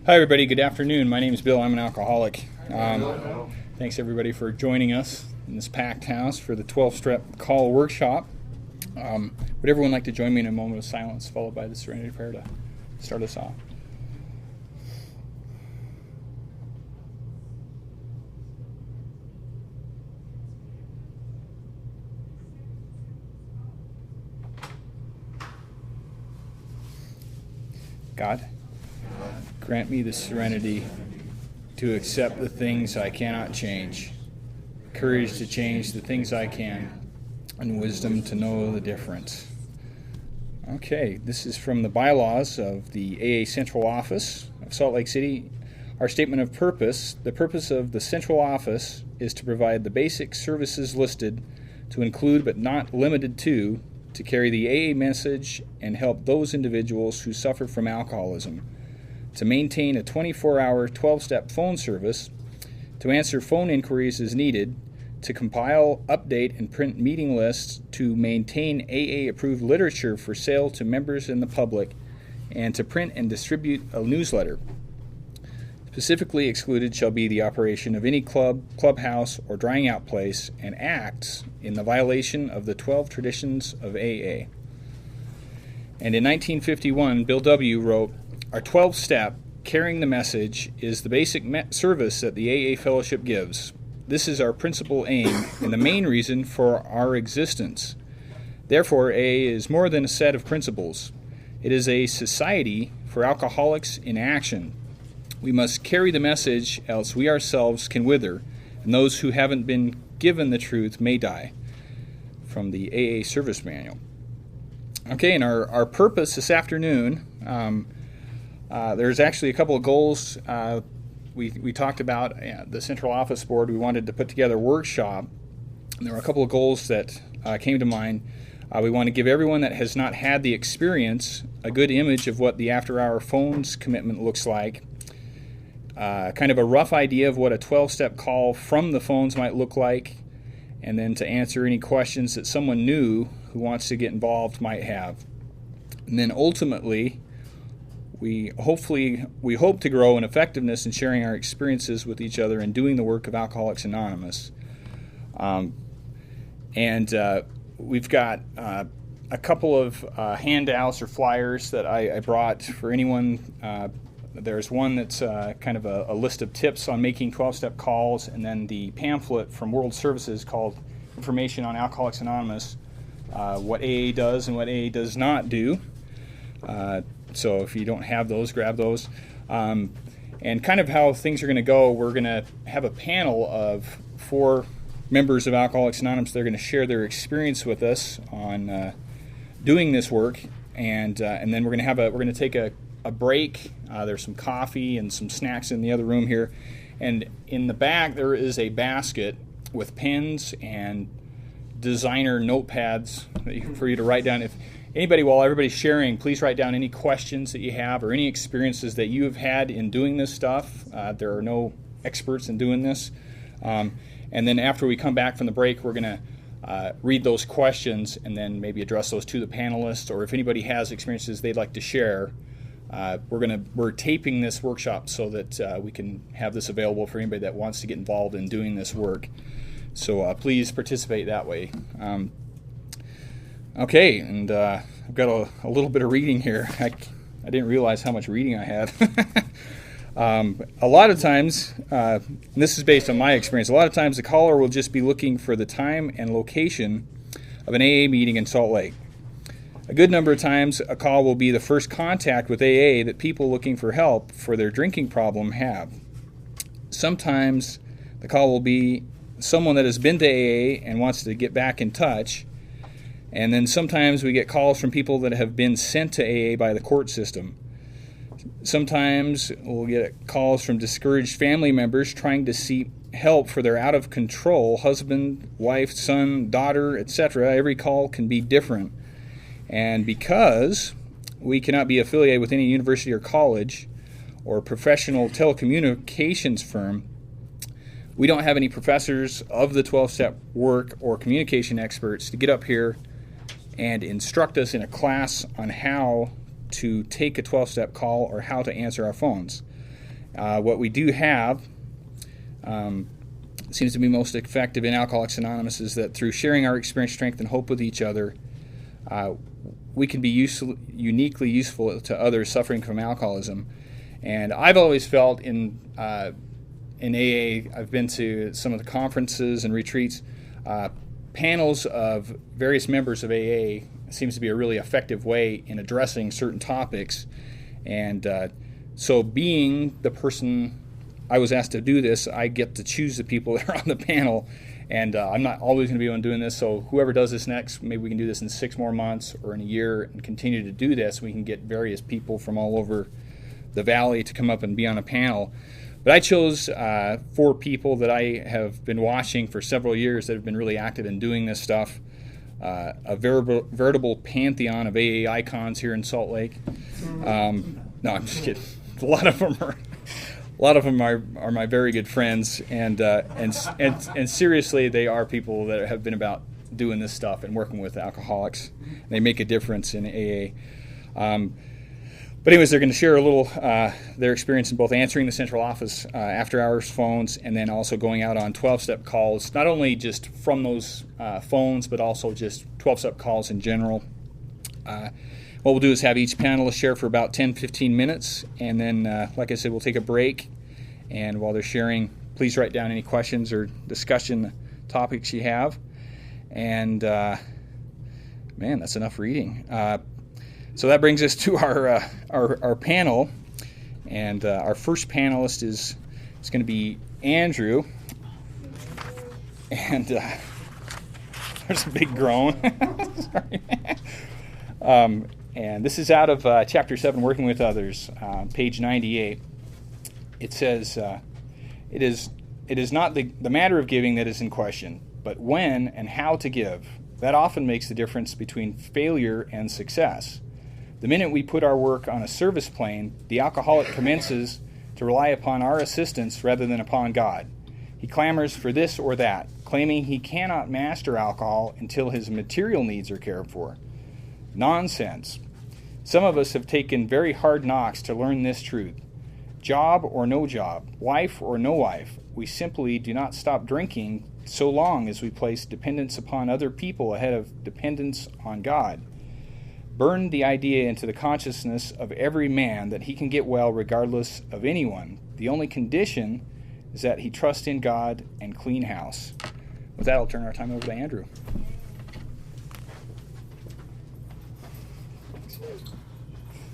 Hi, everybody. Good afternoon. My name is Bill. I'm an alcoholic. Thanks, everybody, for joining us in this packed house for the 12-step call workshop. Would everyone like to join me in a moment of silence, followed by the Serenity Prayer to start us off? God, grant me the serenity to accept the things I cannot change, courage to change the things I can, and wisdom to know the difference. Okay, this is from the bylaws of the AA Central Office of Salt Lake City. Our statement of purpose: the purpose of the Central Office is to provide the basic services listed, to include but not limited to carry the AA message and help those individuals who suffer from alcoholism, to maintain a 24-hour 12-step phone service, to answer phone inquiries as needed, to compile, update, and print meeting lists, to maintain AA-approved literature for sale to members and the public, and to print and distribute a newsletter. Specifically excluded shall be the operation of any club, clubhouse, or drying out place, and acts in the violation of the 12 traditions of AA. And in 1951, Bill W. wrote, "Our 12-step, carrying the message, is the basic service that the AA Fellowship gives. This is our principal aim and the main reason for our existence. Therefore, AA is more than a set of principles. It is a society for alcoholics in action. We must carry the message, else we ourselves can wither, and those who haven't been given the truth may die." From the AA Service Manual. Okay, and our purpose this afternoon, there's actually a couple of goals. We talked about the Central Office Board. We wanted to put together a workshop. And there were a couple of goals that came to mind. We want to give everyone that has not had the experience a good image of what the after-hour phones commitment looks like. Kind of a rough idea of what a 12-step call from the phones might look like, and then to answer any questions that someone new who wants to get involved might have. And then ultimately, we hope to grow in effectiveness in sharing our experiences with each other and doing the work of Alcoholics Anonymous. We've got a couple of handouts or flyers that I brought for anyone. There's one that's kind of a list of tips on making 12-step calls, and then the pamphlet from World Services called Information on Alcoholics Anonymous, what AA does and what AA does not do. So if you don't have those, grab those. And kind of how things are going to go, we're going to have a panel of 4 members of Alcoholics Anonymous. They're going to share their experience with us on doing this work, and then we're going to take a break. There's some coffee and some snacks in the other room here, and in the back there is a basket with pens and designer notepads for you to write down. If anybody, while everybody's sharing, please write down any questions that you have or any experiences that you have had in doing this stuff. There are no experts in doing this. And then after we come back from the break, we're going to read those questions and then maybe address those to the panelists, or if anybody has experiences they'd like to share. We're taping this workshop so that we can have this available for anybody that wants to get involved in doing this work. So please participate that way. Okay, and I've got a little bit of reading here. I didn't realize how much reading I had. A lot of times, and this is based on my experience, a lot of times the caller will just be looking for the time and location of an AA meeting in Salt Lake. A good number of times, a call will be the first contact with AA that people looking for help for their drinking problem have. Sometimes the call will be someone that has been to AA and wants to get back in touch. And then sometimes we get calls from people that have been sent to AA by the court system. Sometimes we'll get calls from discouraged family members trying to seek help for their out-of-control husband, wife, son, daughter, etc. Every call can be different. And because we cannot be affiliated with any university or college or professional telecommunications firm, we don't have any professors of the 12-step work or communication experts to get up here and instruct us in a class on how to take a 12-step call or how to answer our phones. What we do have seems to be most effective in Alcoholics Anonymous is that through sharing our experience, strength, and hope with each other, we can be uniquely useful to others suffering from alcoholism. And I've always felt in AA, I've been to some of the conferences and retreats, panels of various members of AA seems to be a really effective way in addressing certain topics. And so being the person I was asked to do this, I get to choose the people that are on the panel. And I'm not always going to be on doing this, so whoever does this next, maybe we can do this in 6 more months or in a year and continue to do this. We can get various people from all over the valley to come up and be on a panel. But I chose 4 people that I have been watching for several years that have been really active in doing this stuff. A veritable pantheon of AA icons here in Salt Lake. No, I'm just kidding. A lot of them are my very good friends, and seriously, they are people that have been about doing this stuff and working with alcoholics. They make a difference in AA. But anyways, they're going to share a little their experience in both answering the central office after-hours phones and then also going out on 12-step calls, not only just from those phones, but also just 12-step calls in general. What we'll do is have each panelist share for about 10-15 minutes, and then, like I said, we'll take a break. And while they're sharing, please write down any questions or discussion topics you have. And, man, that's enough reading. So that brings us to our panel, and our first panelist is going to be Andrew, and there's a big groan. Sorry. And this is out of Chapter 7, Working with Others, page 98. It says, it is not the matter of giving that is in question, but when and how to give. That often makes the difference between failure and success. The minute we put our work on a service plane, the alcoholic commences to rely upon our assistance rather than upon God. He clamors for this or that, claiming he cannot master alcohol until his material needs are cared for. Nonsense. Some of us have taken very hard knocks to learn this truth. Job or no job, wife or no wife, we simply do not stop drinking so long as we place dependence upon other people ahead of dependence on God. Burn the idea into the consciousness of every man that he can get well regardless of anyone. The only condition is that he trust in God and clean house. With that, I'll turn our time over to Andrew.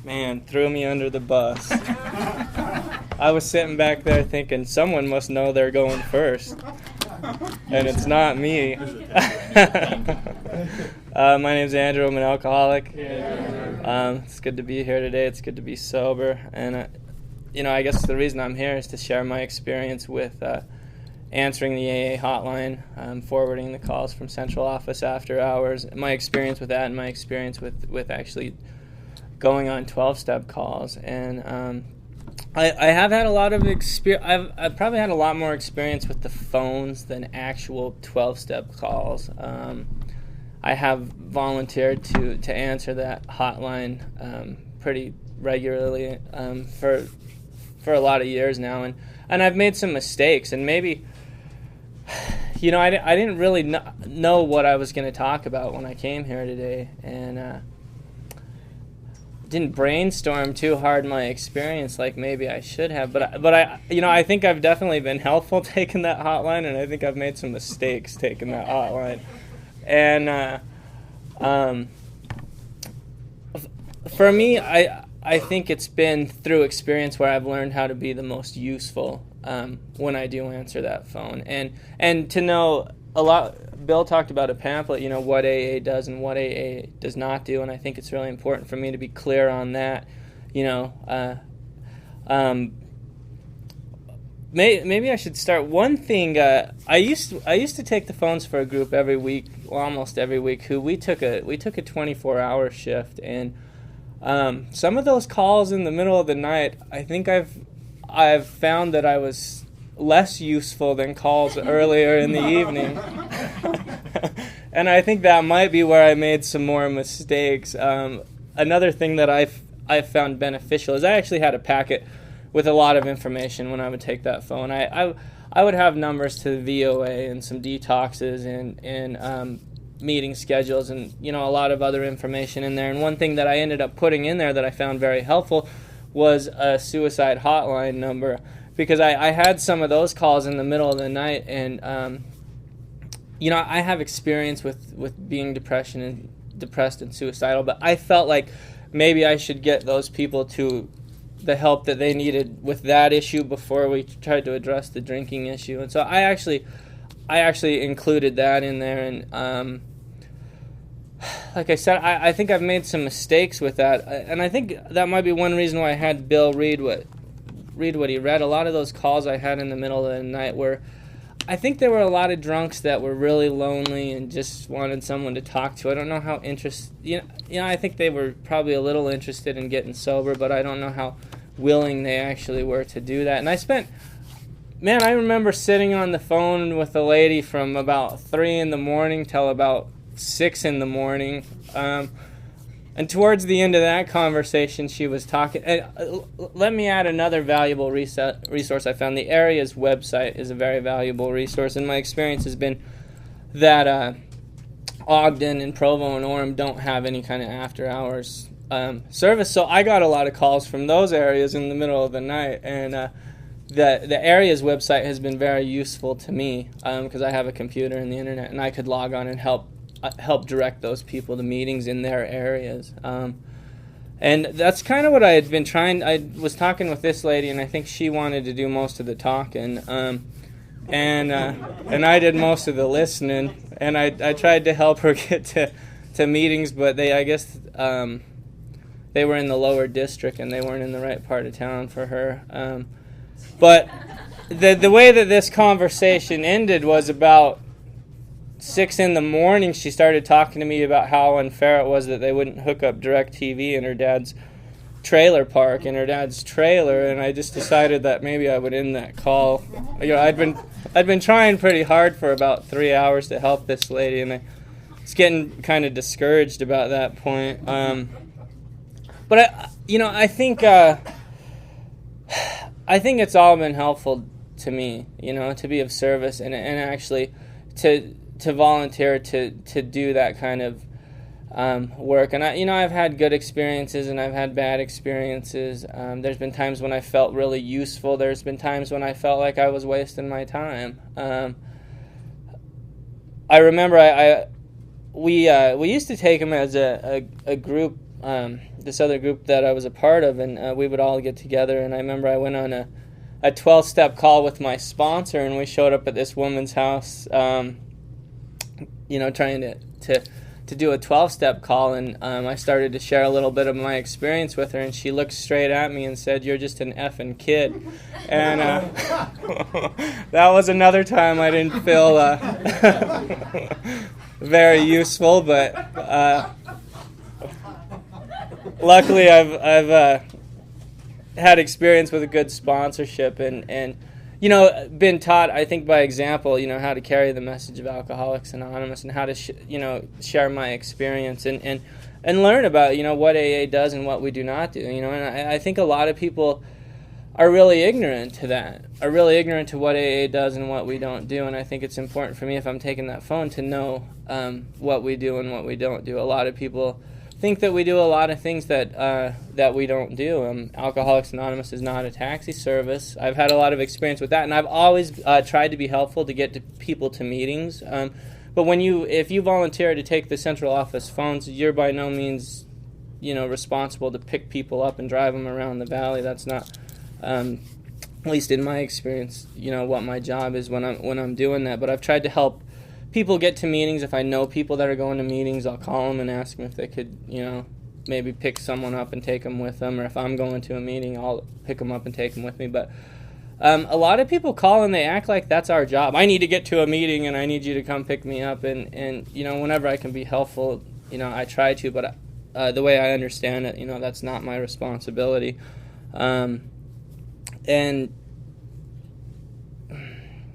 Man, threw me under the bus. I was sitting back there thinking someone must know they're going first. And it's not me. My name's Andrew. I'm an alcoholic. It's good to be here today. It's good to be sober. And, I guess the reason I'm here is to share my experience with answering the AA hotline, forwarding the calls from central office after hours, my experience with that and my experience with actually going on 12-step calls. And I have had a lot of experience. I've probably had a lot more experience with the phones than actual 12-step calls. I have volunteered to answer that hotline pretty regularly for a lot of years now, and I've made some mistakes, and maybe I didn't really know what I was going to talk about when I came here today, and didn't brainstorm too hard my experience like maybe I should have, but I think I've definitely been helpful taking that hotline, and I think I've made some mistakes taking that hotline. And for me, I think it's been through experience where I've learned how to be the most useful when I do answer that phone, and to know a lot. Bill talked about a pamphlet, what AA does and what AA does not do, and I think it's really important for me to be clear on that. Maybe I should start. One thing, I used to take the phones for a group every week, almost every week. Who we took a 24-hour shift, and some of those calls in the middle of the night, I think I've found that I was less useful than calls earlier in the evening. And I think that might be where I made some more mistakes. Another thing that I've found beneficial is I actually had a packet with a lot of information when I would take that phone. I would have numbers to the VOA and some detoxes and meeting schedules and, you know, a lot of other information in there. And one thing that I ended up putting in there that I found very helpful was a suicide hotline number, because I had some of those calls in the middle of the night, and you know, I have experience with being depressed and suicidal, but I felt like maybe I should get those people to the help that they needed with that issue before we tried to address the drinking issue. And so I actually included that in there, and like I said, I think I've made some mistakes with that, and I think that might be one reason why I had Bill read what he read. A lot of those calls I had in the middle of the night were, I think there were a lot of drunks that were really lonely and just wanted someone to talk to. I don't know how I think they were probably a little interested in getting sober, but I don't know how willing they actually were to do that. And I remember sitting on the phone with a lady from about 3 in the morning till about 6 in the morning. And towards the end of that conversation, she was talking. Let me add another valuable resource I found. The area's website is a very valuable resource, and my experience has been that Ogden and Provo and Orem don't have any kind of after-hours service. So I got a lot of calls from those areas in the middle of the night, and the area's website has been very useful to me because I have a computer and the internet, and I could log on and help direct those people to meetings in their areas. And that's kind of what I had been trying. I was talking with this lady, and I think she wanted to do most of the talking, and I did most of the listening, and I tried to help her get to meetings, but I guess they were in the lower district, and they weren't in the right part of town for her. But the way that this conversation ended was about 6 in the morning. She started talking to me about how unfair it was that they wouldn't hook up DirecTV in her dad's trailer park, in her dad's trailer, and I just decided that maybe I would end that call. You know, I'd been trying pretty hard for about 3 hours to help this lady, and I was getting kind of discouraged about that point. But I think it's all been helpful to me, you know, to be of service and actually to volunteer to do that kind of work. And I've had good experiences and I've had bad experiences. There's been times when I felt really useful. There's been times when I felt like I was wasting my time. I remember we used to take them as a group, this other group that I was a part of, and we would all get together. And I remember I went on a 12-step call with my sponsor, and we showed up at this woman's house, trying to do a 12-step call, and I started to share a little bit of my experience with her, and she looked straight at me and said, "You're just an effing kid." And that was another time I didn't feel very useful, but luckily I've had experience with a good sponsorship and been taught, I think, by example, how to carry the message of Alcoholics Anonymous and how to share my experience and learn about what AA does and what we do not do. And I think a lot of people are really ignorant to that, are really ignorant to what AA does and what we don't do. And I think it's important for me, if I'm taking that phone, to know what we do and what we don't do. A lot of people think that we do a lot of things that we don't do. Alcoholics Anonymous is not a taxi service. I've had a lot of experience with that, and I've always tried to be helpful to get people to meetings. But if you volunteer to take the central office phones, you're by no means, responsible to pick people up and drive them around the valley. That's not, at least in my experience, what my job is when I'm doing that. But I've tried to help people get to meetings. If I know people that are going to meetings, I'll call them and ask them if they could, maybe pick someone up and take them with them. Or if I'm going to a meeting, I'll pick them up and take them with me. But a lot of people call and they act like that's our job. I need to get to a meeting and I need you to come pick me up. And whenever I can be helpful, I try to. But the way I understand it, that's not my responsibility. And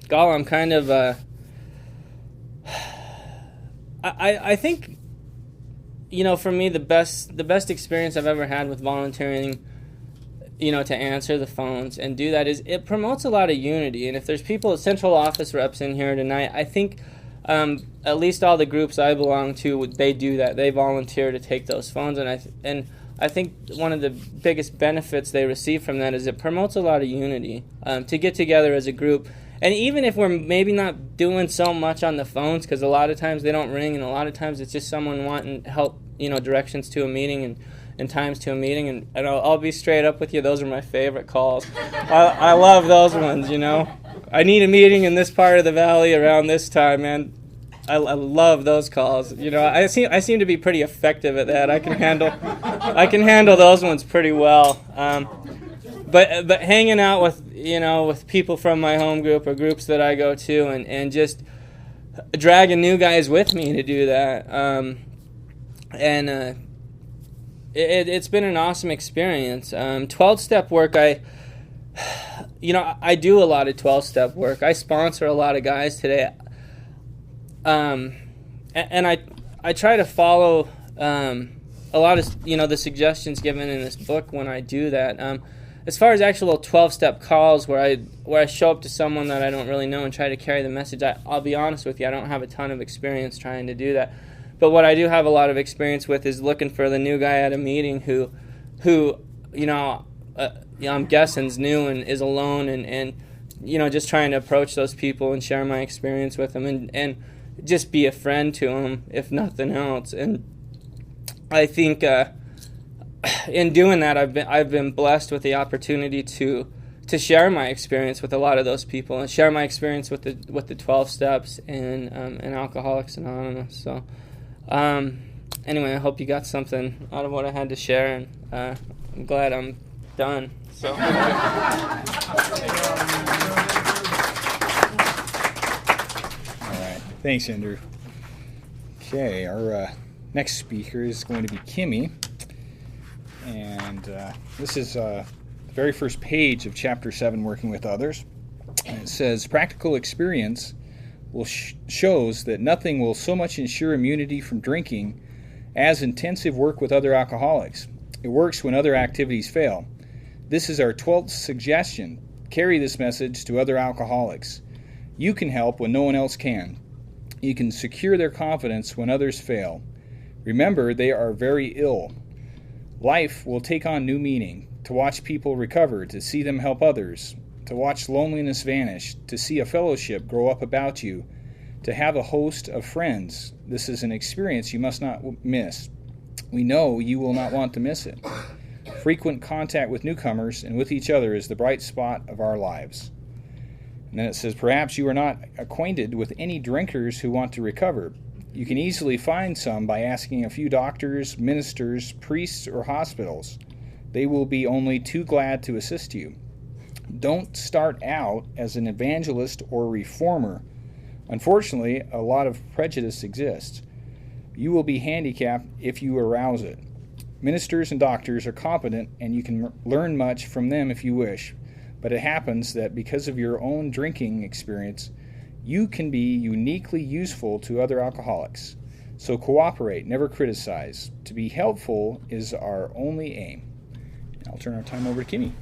Gall, I'm kind of... I think, for me, the best experience I've ever had with volunteering to answer the phones and do that is it promotes a lot of unity. And if there's people, central office reps in here tonight, I think at least all the groups I belong to, they do that. They volunteer to take those phones, and I think one of the biggest benefits they receive from that is it promotes a lot of unity, to get together as a group. And even if we're maybe not doing so much on the phones, because a lot of times they don't ring, and a lot of times it's just someone wanting help, directions to a meeting and times to a meeting. And I'll be straight up with you, those are my favorite calls. I love those ones, I need a meeting in this part of the valley around this time, man. I love those calls. I seem to be pretty effective at that. I can handle those ones pretty well. But hanging out with with people from my home group or groups that I go to, and just dragging new guys with me to do that, it's been an awesome experience. 12-step work, I do a lot of 12-step work. I sponsor a lot of guys today. And I try to follow a lot of the suggestions given in this book when I do that. As far as actual 12-step calls where I show up to someone that I don't really know and try to carry the message, I'll be honest with you, I don't have a ton of experience trying to do that. But what I do have a lot of experience with is looking for the new guy at a meeting who I'm guessing is new and is alone, and just trying to approach those people and share my experience with them and just be a friend to them, if nothing else. And I think in doing that, I've been blessed with the opportunity to share my experience with a lot of those people and share my experience with the 12 steps and Alcoholics Anonymous. So anyway, I hope you got something out of what I had to share, and I'm glad I'm done. So. All right, thanks, Andrew. Okay, our next speaker is going to be Kimmy, and this is the very first page of Chapter 7, Working with Others. And it says, practical experience shows that nothing will so much ensure immunity from drinking as intensive work with other alcoholics. It works when other activities fail. This is our 12th suggestion. Carry this message to other alcoholics. You can help when no one else can. You can secure their confidence when others fail. Remember, they are very ill. Life will take on new meaning. To watch people recover, to see them help others, to watch loneliness vanish, to see a fellowship grow up about you, to have a host of friends. This is an experience you must not miss. We know you will not want to miss it. Frequent contact with newcomers and with each other is the bright spot of our lives. And then it says, perhaps you are not acquainted with any drinkers who want to recover. You can easily find some by asking a few doctors, ministers, priests, or hospitals. They will be only too glad to assist you. Don't start out as an evangelist or reformer. Unfortunately, a lot of prejudice exists. You will be handicapped if you arouse it. Ministers and doctors are competent, and you can learn much from them if you wish. But it happens that because of your own drinking experience, you can be uniquely useful to other alcoholics. So cooperate, never criticize. To be helpful is our only aim. I'll turn our time over to Kimmy.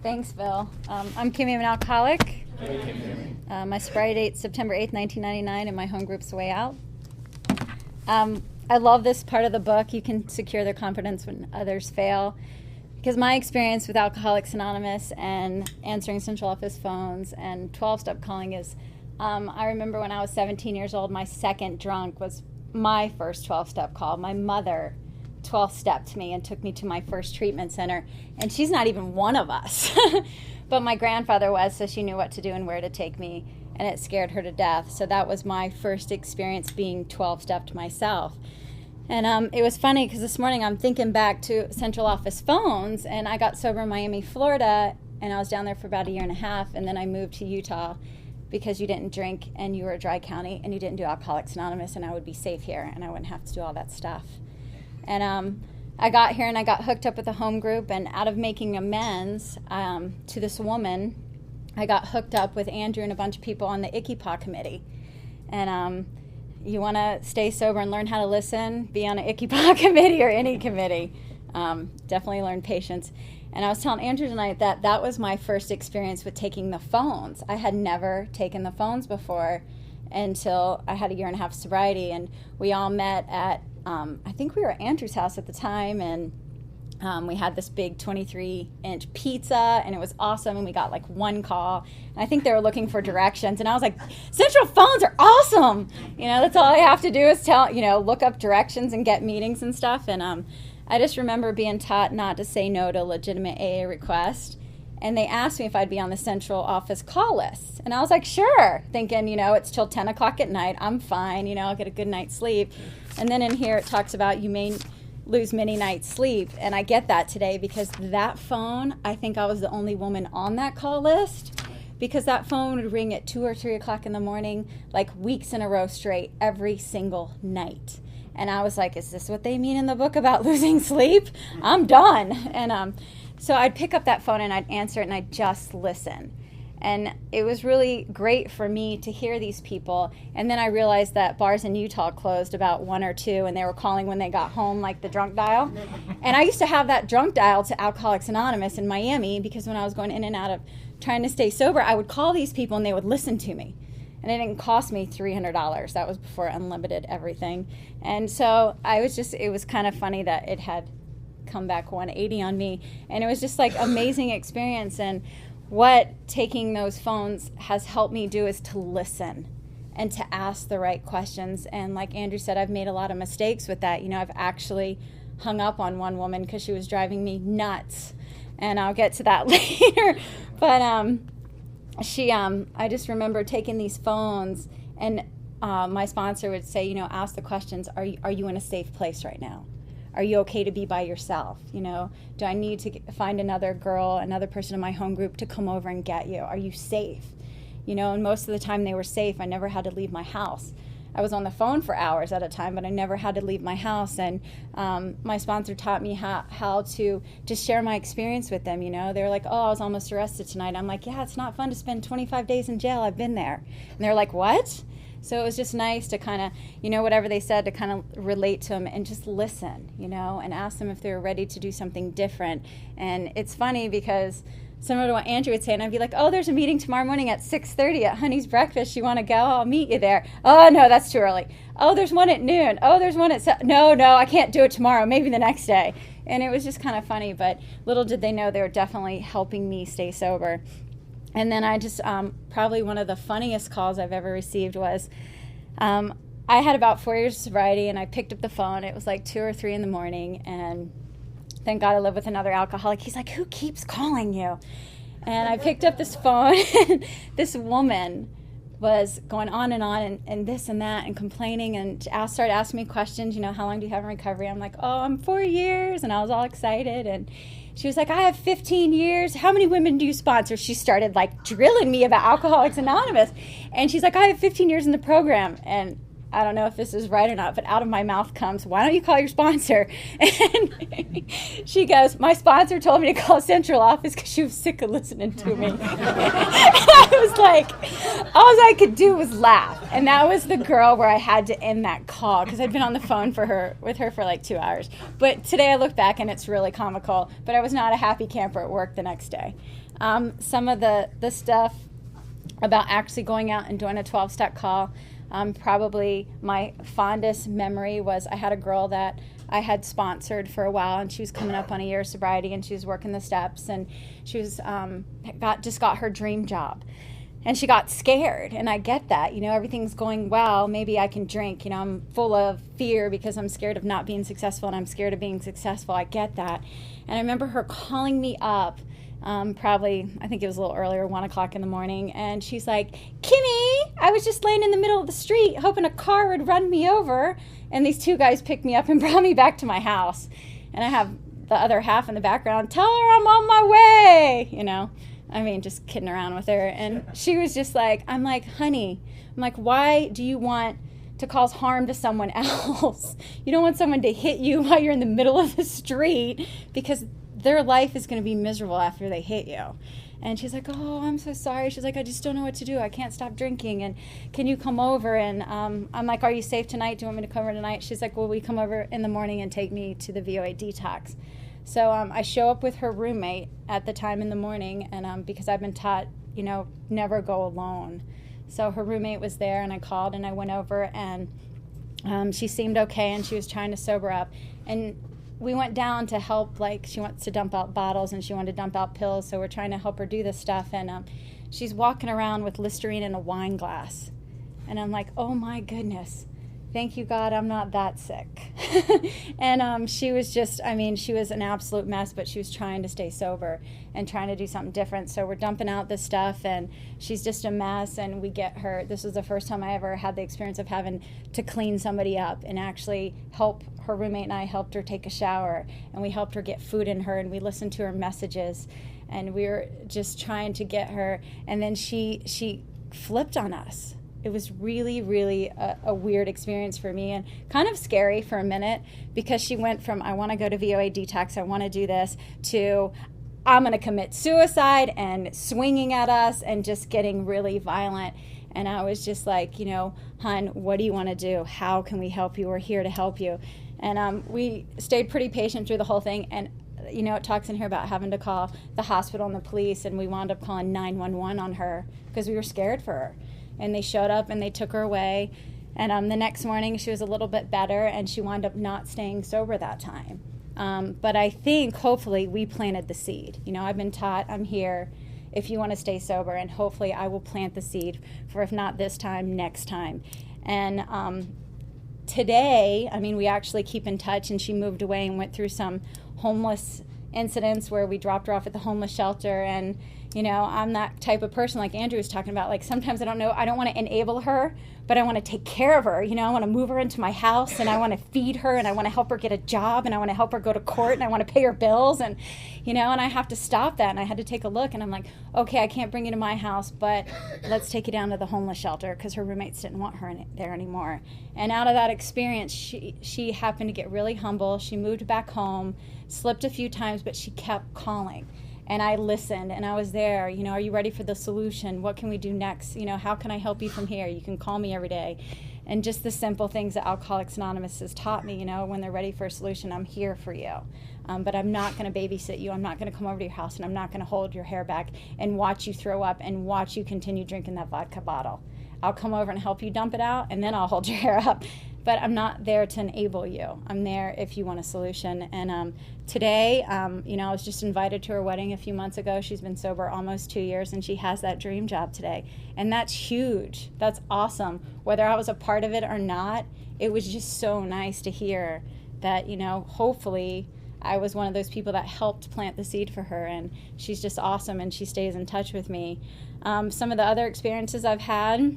Thanks, Bill. I'm Kimmy. I'm an alcoholic. My sobriety date September 8th, 1999, and my home group's Way Out. I love this part of the book. You can secure their confidence when others fail. Because my experience with Alcoholics Anonymous and answering central office phones and 12-step calling is, I remember when I was 17 years old, my second drunk was my first 12-step call. My mother 12-stepped me and took me to my first treatment center. And she's not even one of us. But my grandfather was, so she knew what to do and where to take me. And it scared her to death. So that was my first experience being 12-stepped myself. And it was funny because this morning I'm thinking back to central office phones, and I got sober in Miami, Florida, and I was down there for about a year and a half, and then I moved to Utah because you didn't drink and you were a dry county and you didn't do Alcoholics Anonymous, and I would be safe here and I wouldn't have to do all that stuff. And I got here and I got hooked up with a home group, and out of making amends to this woman, I got hooked up with Andrew and a bunch of people on the Icky Paw committee. And you want to stay sober and learn how to listen, be on an Icky Paw committee or any committee. Definitely learn patience. And I was telling Andrew tonight that that was my first experience with taking the phones. I had never taken the phones before until I had a 1.5 year sobriety. And we all met at, I think we were at Andrew's house at the time, and we had this big 23-inch pizza, and it was awesome, and we got like one call. And I think they were looking for directions, and I was like, Central phones are awesome! That's all I have to do is look up directions and get meetings and stuff. And I just remember being taught not to say no to legitimate AA requests. And they asked me if I'd be on the central office call list. And I was like, sure, thinking, it's till 10 o'clock at night. I'm fine, I'll get a good night's sleep. And then in here it talks about you may lose many nights' sleep. And I get that today because that phone, I think I was the only woman on that call list, because that phone would ring at 2 or 3 o'clock in the morning, like weeks in a row straight, every single night. And I was like, is this what they mean in the book about losing sleep? I'm done. And so I'd pick up that phone and I'd answer it and I'd just listen. And it was really great for me to hear these people. And then I realized that bars in Utah closed about 1 or 2, and they were calling when they got home, like the drunk dial. And I used to have that drunk dial to Alcoholics Anonymous in Miami, because when I was going in and out of trying to stay sober, I would call these people and they would listen to me. And it didn't cost me $300. That was before unlimited everything. And so it was kind of funny that it had come back 180 on me. And it was just like amazing experience. And what taking those phones has helped me do is to listen and to ask the right questions. And like Andrew said, I've made a lot of mistakes with that. I've actually hung up on one woman because she was driving me nuts. And I'll get to that later. But I just remember taking these phones, and my sponsor would say, ask the questions, are you in a safe place right now? Are you okay to be by yourself? Do I need to find another girl, another person in my home group to come over and get you? Are you safe? And most of the time they were safe. I never had to leave my house. I was on the phone for hours at a time, but I never had to leave my house. And my sponsor taught me how to just share my experience with them. They were like, oh, I was almost arrested tonight. I'm like, yeah, it's not fun to spend 25 days in jail. I've been there. And they're like, what? So it was just nice to kind of, whatever they said, to kind of relate to them and just listen, and ask them if they were ready to do something different. And it's funny because similar to what Andrew would say, and I'd be like, oh, there's a meeting tomorrow morning at 6:30 at Honey's Breakfast. You want to go? I'll meet you there. Oh, no, that's too early. Oh, there's one at noon. Oh, there's one at no, I can't do it tomorrow. Maybe the next day. And it was just kind of funny, but little did they know they were definitely helping me stay sober. And then I just, probably one of the funniest calls I've ever received was, I had about 4 years of sobriety, and I picked up the phone. It was like 2 or 3 in the morning, and thank God I live with another alcoholic. He's like, who keeps calling you? And I picked up this phone, and this woman was going on and this and that and complaining, and started asking me questions, how long do you have in recovery? I'm like, oh, I'm 4 years, and I was all excited, and she was like, I have 15 years. How many women do you sponsor? She started like drilling me about Alcoholics Anonymous. And she's like, I have 15 years in the program. And I don't know if this is right or not, but out of my mouth comes, why don't you call your sponsor? And she goes, my sponsor told me to call central office because she was sick of listening to me. And I was like, all I could do was laugh. And that was the girl where I had to end that call because I'd been on the phone with her for like 2 hours. But today I look back and it's really comical. But I was not a happy camper at work the next day. Some of the stuff about actually going out and doing a 12-step call, probably my fondest memory was I had a girl that I had sponsored for a while, and she was coming up on a year of sobriety, and she was working the steps, and she was just got her dream job, and she got scared. And I get that, everything's going well, maybe I can drink, I'm full of fear because I'm scared of not being successful, and I'm scared of being successful. I get that. And I remember her calling me up, probably, I think it was a little earlier, 1 o'clock in the morning, and she's like, Kimmy, I was just laying in the middle of the street hoping a car would run me over, and these 2 guys picked me up and brought me back to my house. And I have the other half in the background, tell her I'm on my way, just kidding around with her. And she was just like, I'm like, honey, why do you want to cause harm to someone else? You don't want someone to hit you while you're in the middle of the street, because their life is going to be miserable after they hit you. And she's like, oh, I'm so sorry. She's like, I just don't know what to do. I can't stop drinking. And can you come over? And I'm like, are you safe tonight? Do you want me to come over tonight? She's like, well, we come over in the morning and take me to the VOA detox. So I show up with her roommate at the time in the morning, and because I've been taught, never go alone. So her roommate was there, and I called, and I went over, and she seemed okay, and she was trying to sober up. And we went down to help, she wants to dump out bottles, and she wanted to dump out pills, so we're trying to help her do this stuff. And she's walking around with Listerine in a wine glass. And I'm like, oh, my goodness. Thank you, God, I'm not that sick. And she was she was an absolute mess, but she was trying to stay sober and trying to do something different. So we're dumping out this stuff, and she's just a mess, and we get her. This was the first time I ever had the experience of having to clean somebody up and actually help. Her roommate and I helped her take a shower, and we helped her get food in her, and we listened to her messages, and we were just trying to get her. And then she flipped on us. It was really, really a weird experience for me, and kind of scary for a minute, because she went from, I want to go to VOA detox, I want to do this, to I'm going to commit suicide, and swinging at us and just getting really violent. And I was just like, hon, what do you want to do? How can we help you? We're here to help you. And we stayed pretty patient through the whole thing. And it talks in here about having to call the hospital and the police, and we wound up calling 911 on her because we were scared for her. And they showed up, and they took her away. And the next morning, she was a little bit better, and she wound up not staying sober that time. But I think, hopefully, we planted the seed. I've been taught, I'm here if you want to stay sober, and hopefully I will plant the seed for, if not this time, next time. And today, we actually keep in touch, and she moved away and went through some homeless incidents where we dropped her off at the homeless shelter. And I'm that type of person, like Andrew was talking about, sometimes I don't want to enable her, but I want to take care of her. I want to move her into my house, and I want to feed her, and I want to help her get a job, and I want to help her go to court, and I want to pay her bills, and and I have to stop that. And I had to take a look, and I'm like, okay, I can't bring you to my house, but let's take you down to the homeless shelter, because her roommates didn't want her there anymore. And out of that experience, she happened to get really humble. She moved back home, slipped a few times, but she kept calling. And I listened, and I was there. Are you ready for the solution? What can we do next? How can I help you from here? You can call me every day. And just the simple things that Alcoholics Anonymous has taught me, when they're ready for a solution, I'm here for you. But I'm not going to babysit you. I'm not going to come over to your house, and I'm not going to hold your hair back and watch you throw up and watch you continue drinking that vodka bottle. I'll come over and help you dump it out, and then I'll hold your hair up. But I'm not there to enable you. I'm there if you want a solution. And today, I was just invited to her wedding a few months ago. She's been sober almost 2 years, and she has that dream job today. And that's huge. That's awesome. Whether I was a part of it or not, it was just so nice to hear that, hopefully I was one of those people that helped plant the seed for her. And she's just awesome, and she stays in touch with me. Some of the other experiences I've had,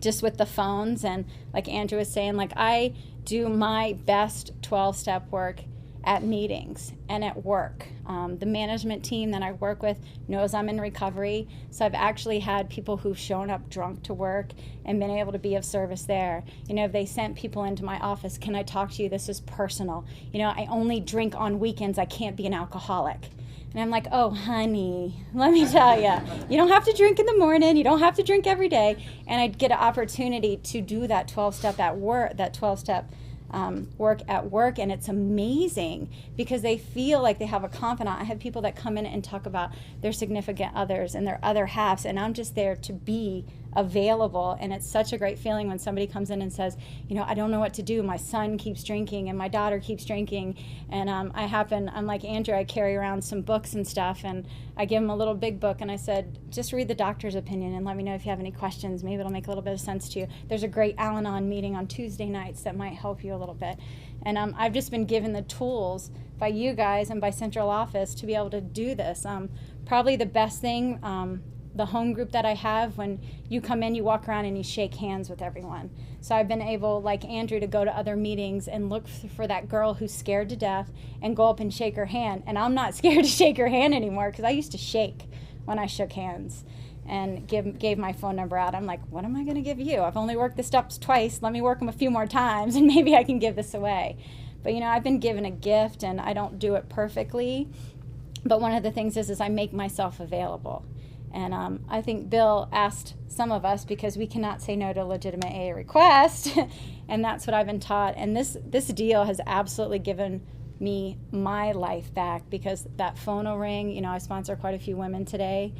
just with the phones, and like Andrew was saying, I do my best 12-step work at meetings and at work. The management team that I work with knows I'm in recovery, so I've actually had people who've shown up drunk to work and been able to be of service there. They sent people into my office, can I talk to you? This is personal. I only drink on weekends. I can't be an alcoholic. And I'm like, oh, honey, let me tell you, you don't have to drink in the morning. You don't have to drink every day. And I'd get an opportunity to do that 12-step at work, that 12-step work at work, and it's amazing because they feel like they have a confidant. I have people that come in and talk about their significant others and their other halves, and I'm just there to be available. And it's such a great feeling when somebody comes in and says, I don't know what to do. My son keeps drinking and my daughter keeps drinking. And I'm like Andrew, I carry around some books and stuff, and I give him a little big book, and I said, just read the doctor's opinion and let me know if you have any questions. Maybe it'll make a little bit of sense to you. There's a great Al-Anon meeting on Tuesday nights that might help you a little bit. And I've just been given the tools by you guys and by Central Office to be able to do this. Probably the best thing, the home group that I have, when you come in, you walk around and you shake hands with everyone. So I've been able, like Andrew, to go to other meetings and look for that girl who's scared to death and go up and shake her hand. And I'm not scared to shake her hand anymore because I used to shake when I shook hands and gave my phone number out. I'm like, what am I going to give you? I've only worked the steps twice. Let me work them a few more times and maybe I can give this away. But, I've been given a gift, and I don't do it perfectly. But one of the things is I make myself available. And I think Bill asked some of us, because we cannot say no to a legitimate AA request, and that's what I've been taught. And this deal has absolutely given me my life back, because that phone will ring. You know, I sponsor quite a few women today.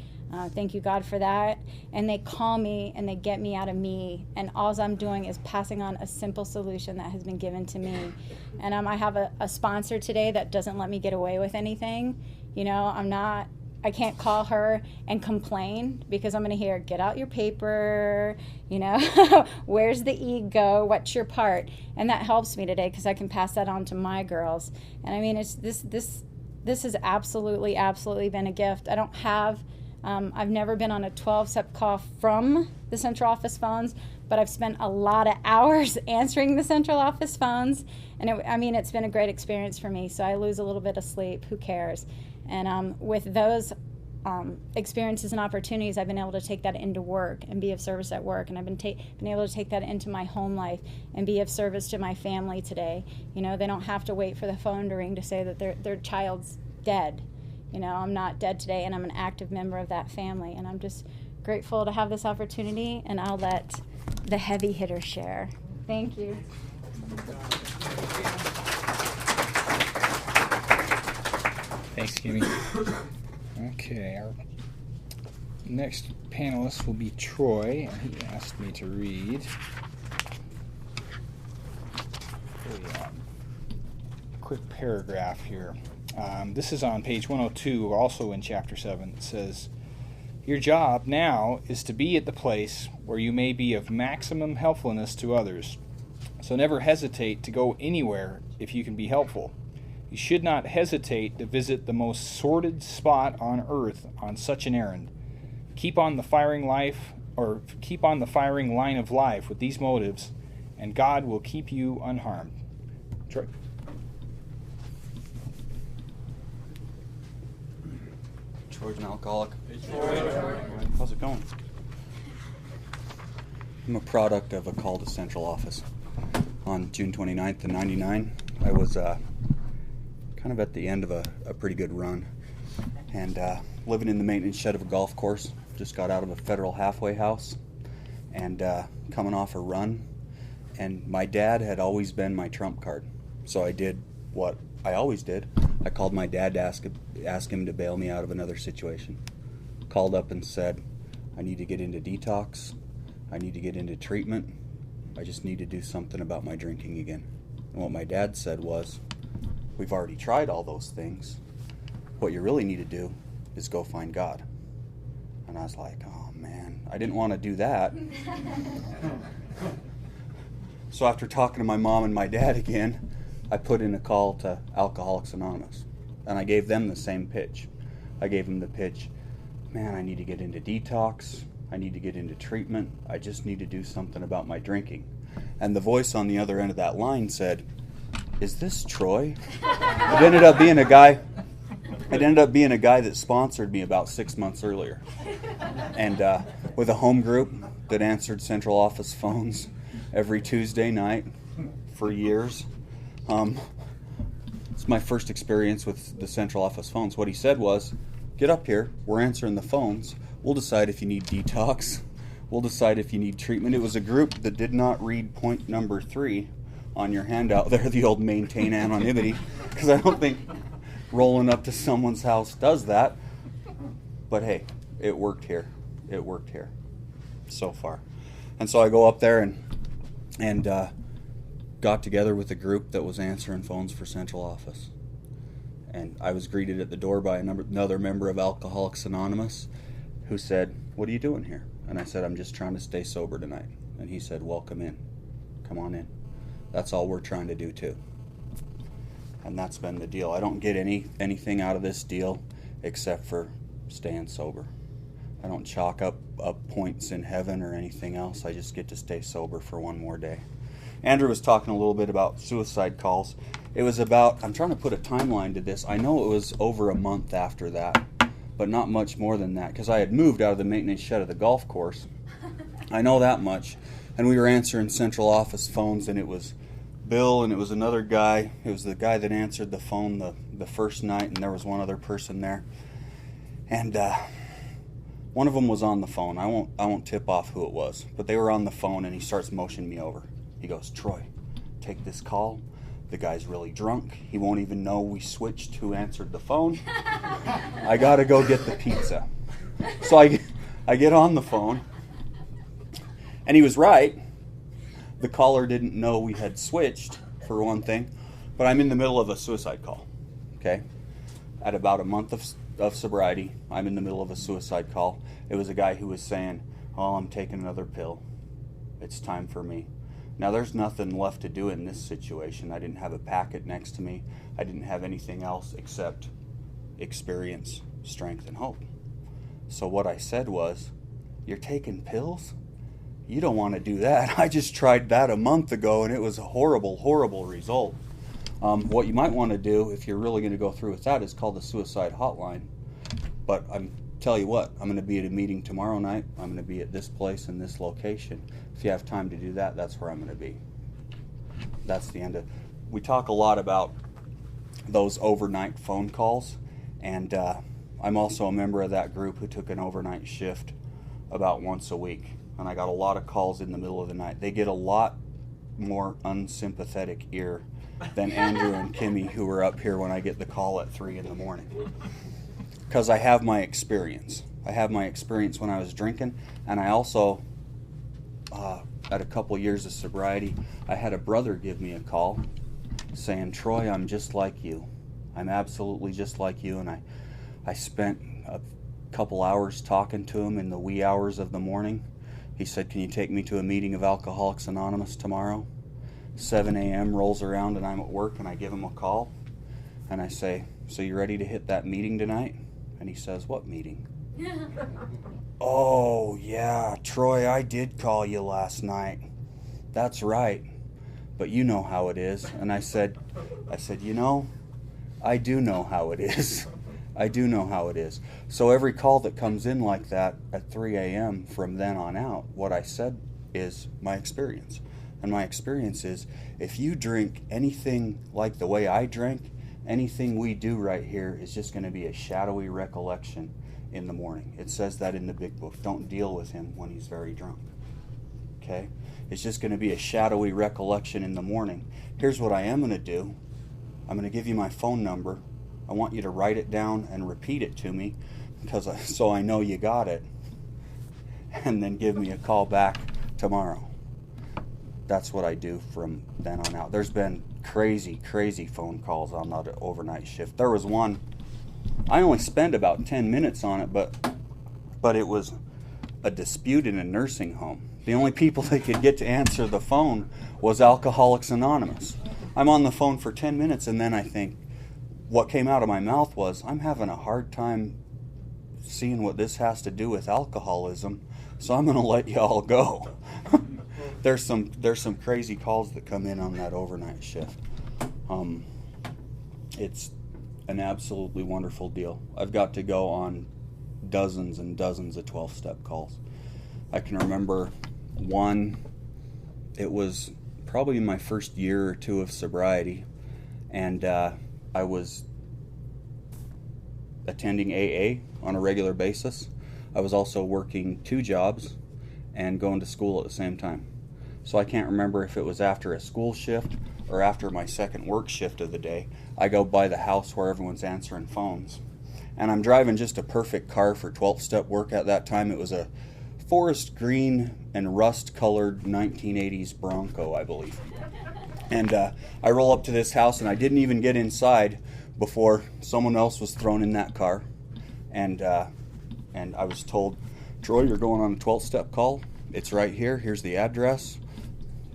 Thank you, God, for that. And they call me and they get me out of me. And all I'm doing is passing on a simple solution that has been given to me. And I have a sponsor today that doesn't let me get away with anything. You know, I can't call her and complain, because I'm going to hear, get out your paper, you know, where's the ego, what's your part? And that helps me today, because I can pass that on to my girls. And I mean, it's this has absolutely been a gift. I don't have, I've never been on a 12-step call from the central office phones, but I've spent a lot of hours answering the central office phones. And it's been a great experience for me. So I lose a little bit of sleep. Who cares? And with those experiences and opportunities, I've been able to take that into work and be of service at work. And I've been able to take that into my home life and be of service to my family today. You know, they don't have to wait for the phone to ring to say that their child's dead. You know, I'm not dead today, and I'm an active member of that family. And I'm just grateful to have this opportunity, and I'll let the heavy hitter share. Thank you. Thanks, Kimmy. Okay, our next panelist will be Troy, and he asked me to read a quick paragraph here. This is on page 102, also in chapter 7. It says, "Your job now is to be at the place where you may be of maximum helpfulness to others. So never hesitate to go anywhere if you can be helpful. You should not hesitate to visit the most sordid spot on earth on such an errand. Keep on the firing line of life with these motives, and God will keep you unharmed." Troy. Troy's an alcoholic. Hey, Troy. How's it going? I'm a product of a call to central office. On June 29th of 99, I was kind of at the end of a pretty good run, and living in the maintenance shed of a golf course. Just got out of a federal halfway house and coming off a run, and my dad had always been my trump card. So I did what I always did. I called my dad to ask him to bail me out of another situation. Called up and said, I need to get into detox, I need to get into treatment, I just need to do something about my drinking again. And what my dad said was, we've already tried all those things. What you really need to do is go find God. And I was like, oh man, I didn't want to do that. So after talking to my mom and my dad again, I put in a call to Alcoholics Anonymous. And I gave them the same pitch. I gave them the pitch, man, I need to get into detox. I need to get into treatment. I just need to do something about my drinking. And the voice on the other end of that line said, is this Troy? It ended up being a guy that sponsored me about 6 months earlier. And with a home group that answered central office phones every Tuesday night for years. It's my first experience with the central office phones. What he said was, get up here, we're answering the phones, we'll decide if you need detox, we'll decide if you need treatment. It was a group that did not read point number 3 on your handout there, the old maintain anonymity, because I don't think rolling up to someone's house does that. But hey, it worked here. It worked here so far. And so I go up there and got together with a group that was answering phones for central office. And I was greeted at the door by another member of Alcoholics Anonymous who said, what are you doing here? And I said, I'm just trying to stay sober tonight. And he said, welcome in. Come on in. That's all we're trying to do too. And that's been the deal. I don't get anything out of this deal except for staying sober. I don't chalk up points in heaven or anything else. I just get to stay sober for one more day. Andrew was talking a little bit about suicide calls. It was about, I'm trying to put a timeline to this. I know it was over a month after that, but not much more than that, because I had moved out of the maintenance shed of the golf course. I know that much. And we were answering central office phones, and it was Bill, and it was another guy. It was the guy that answered the phone the first night, and there was one other person there. And one of them was on the phone. I won't tip off who it was, but they were on the phone, and he starts motioning me over. He goes, "Troy, take this call. The guy's really drunk. He won't even know we switched who answered the phone. I gotta go get the pizza." So I get on the phone, and he was right. The caller didn't know we had switched, for one thing, but I'm in the middle of a suicide call, okay? At about a month of sobriety, I'm in the middle of a suicide call. It was a guy who was saying, "Oh, I'm taking another pill. It's time for me." Now, there's nothing left to do in this situation. I didn't have a packet next to me. I didn't have anything else except experience, strength, and hope. So what I said was, "You're taking pills? You don't want to do that. I just tried that a month ago, and it was a horrible, horrible result." What you might want to do, if you're really going to go through with that, is call the suicide hotline. But tell you what, I'm going to be at a meeting tomorrow night. I'm going to be at this place in this location. If you have time to do that, that's where I'm going to be. That's the end of. We talk a lot about those overnight phone calls, and I'm also a member of that group who took an overnight shift about once a week. And I got a lot of calls in the middle of the night. They get a lot more unsympathetic ear than Andrew and Kimmy, who were up here when I get the call at 3 in the morning. Because I have my experience. I have my experience when I was drinking, and I also, at a couple years of sobriety, I had a brother give me a call saying, "Troy, I'm just like you. I'm absolutely just like you." And I spent a couple hours talking to him in the wee hours of the morning. He said, "Can you take me to a meeting of Alcoholics Anonymous tomorrow?" 7 a.m. rolls around and I'm at work, and I give him a call. And I say, "So you ready to hit that meeting tonight?" And he says, "What meeting?" "Oh, yeah, Troy, I did call you last night." "That's right. But you know how it is." And I said, "You know, I do know how it is. I do know how it is." So every call that comes in like that at 3 a.m. from then on out, what I said is my experience. And my experience is, if you drink anything like the way I drank, anything we do right here is just going to be a shadowy recollection in the morning. It says that in the big book. Don't deal with him when he's very drunk. Okay? It's just going to be a shadowy recollection in the morning. Here's what I am going to do. I'm going to give you my phone number. I want you to write it down and repeat it to me, so I know you got it. And then give me a call back tomorrow. That's what I do from then on out. There's been crazy, crazy phone calls on that overnight shift. There was one, I only spent about 10 minutes on it, but it was a dispute in a nursing home. The only people that could get to answer the phone was Alcoholics Anonymous. I'm on the phone for 10 minutes, and then I think, what came out of my mouth was, "I'm having a hard time seeing what this has to do with alcoholism, so I'm going to let you all go." There's some crazy calls that come in on that overnight shift. It's an absolutely wonderful deal. I've got to go on dozens and dozens of 12-step calls. I can remember one, it was probably in my first year or two of sobriety, and I was attending AA on a regular basis. I was also working 2 jobs and going to school at the same time. So I can't remember if it was after a school shift or after my second work shift of the day. I go by the house where everyone's answering phones. And I'm driving just a perfect car for 12-step work at that time. It was a forest green and rust-colored 1980s Bronco, I believe. And I roll up to this house, and I didn't even get inside before someone else was thrown in that car. And I was told, "Troy, you're going on a 12-step call. It's right here. Here's the address.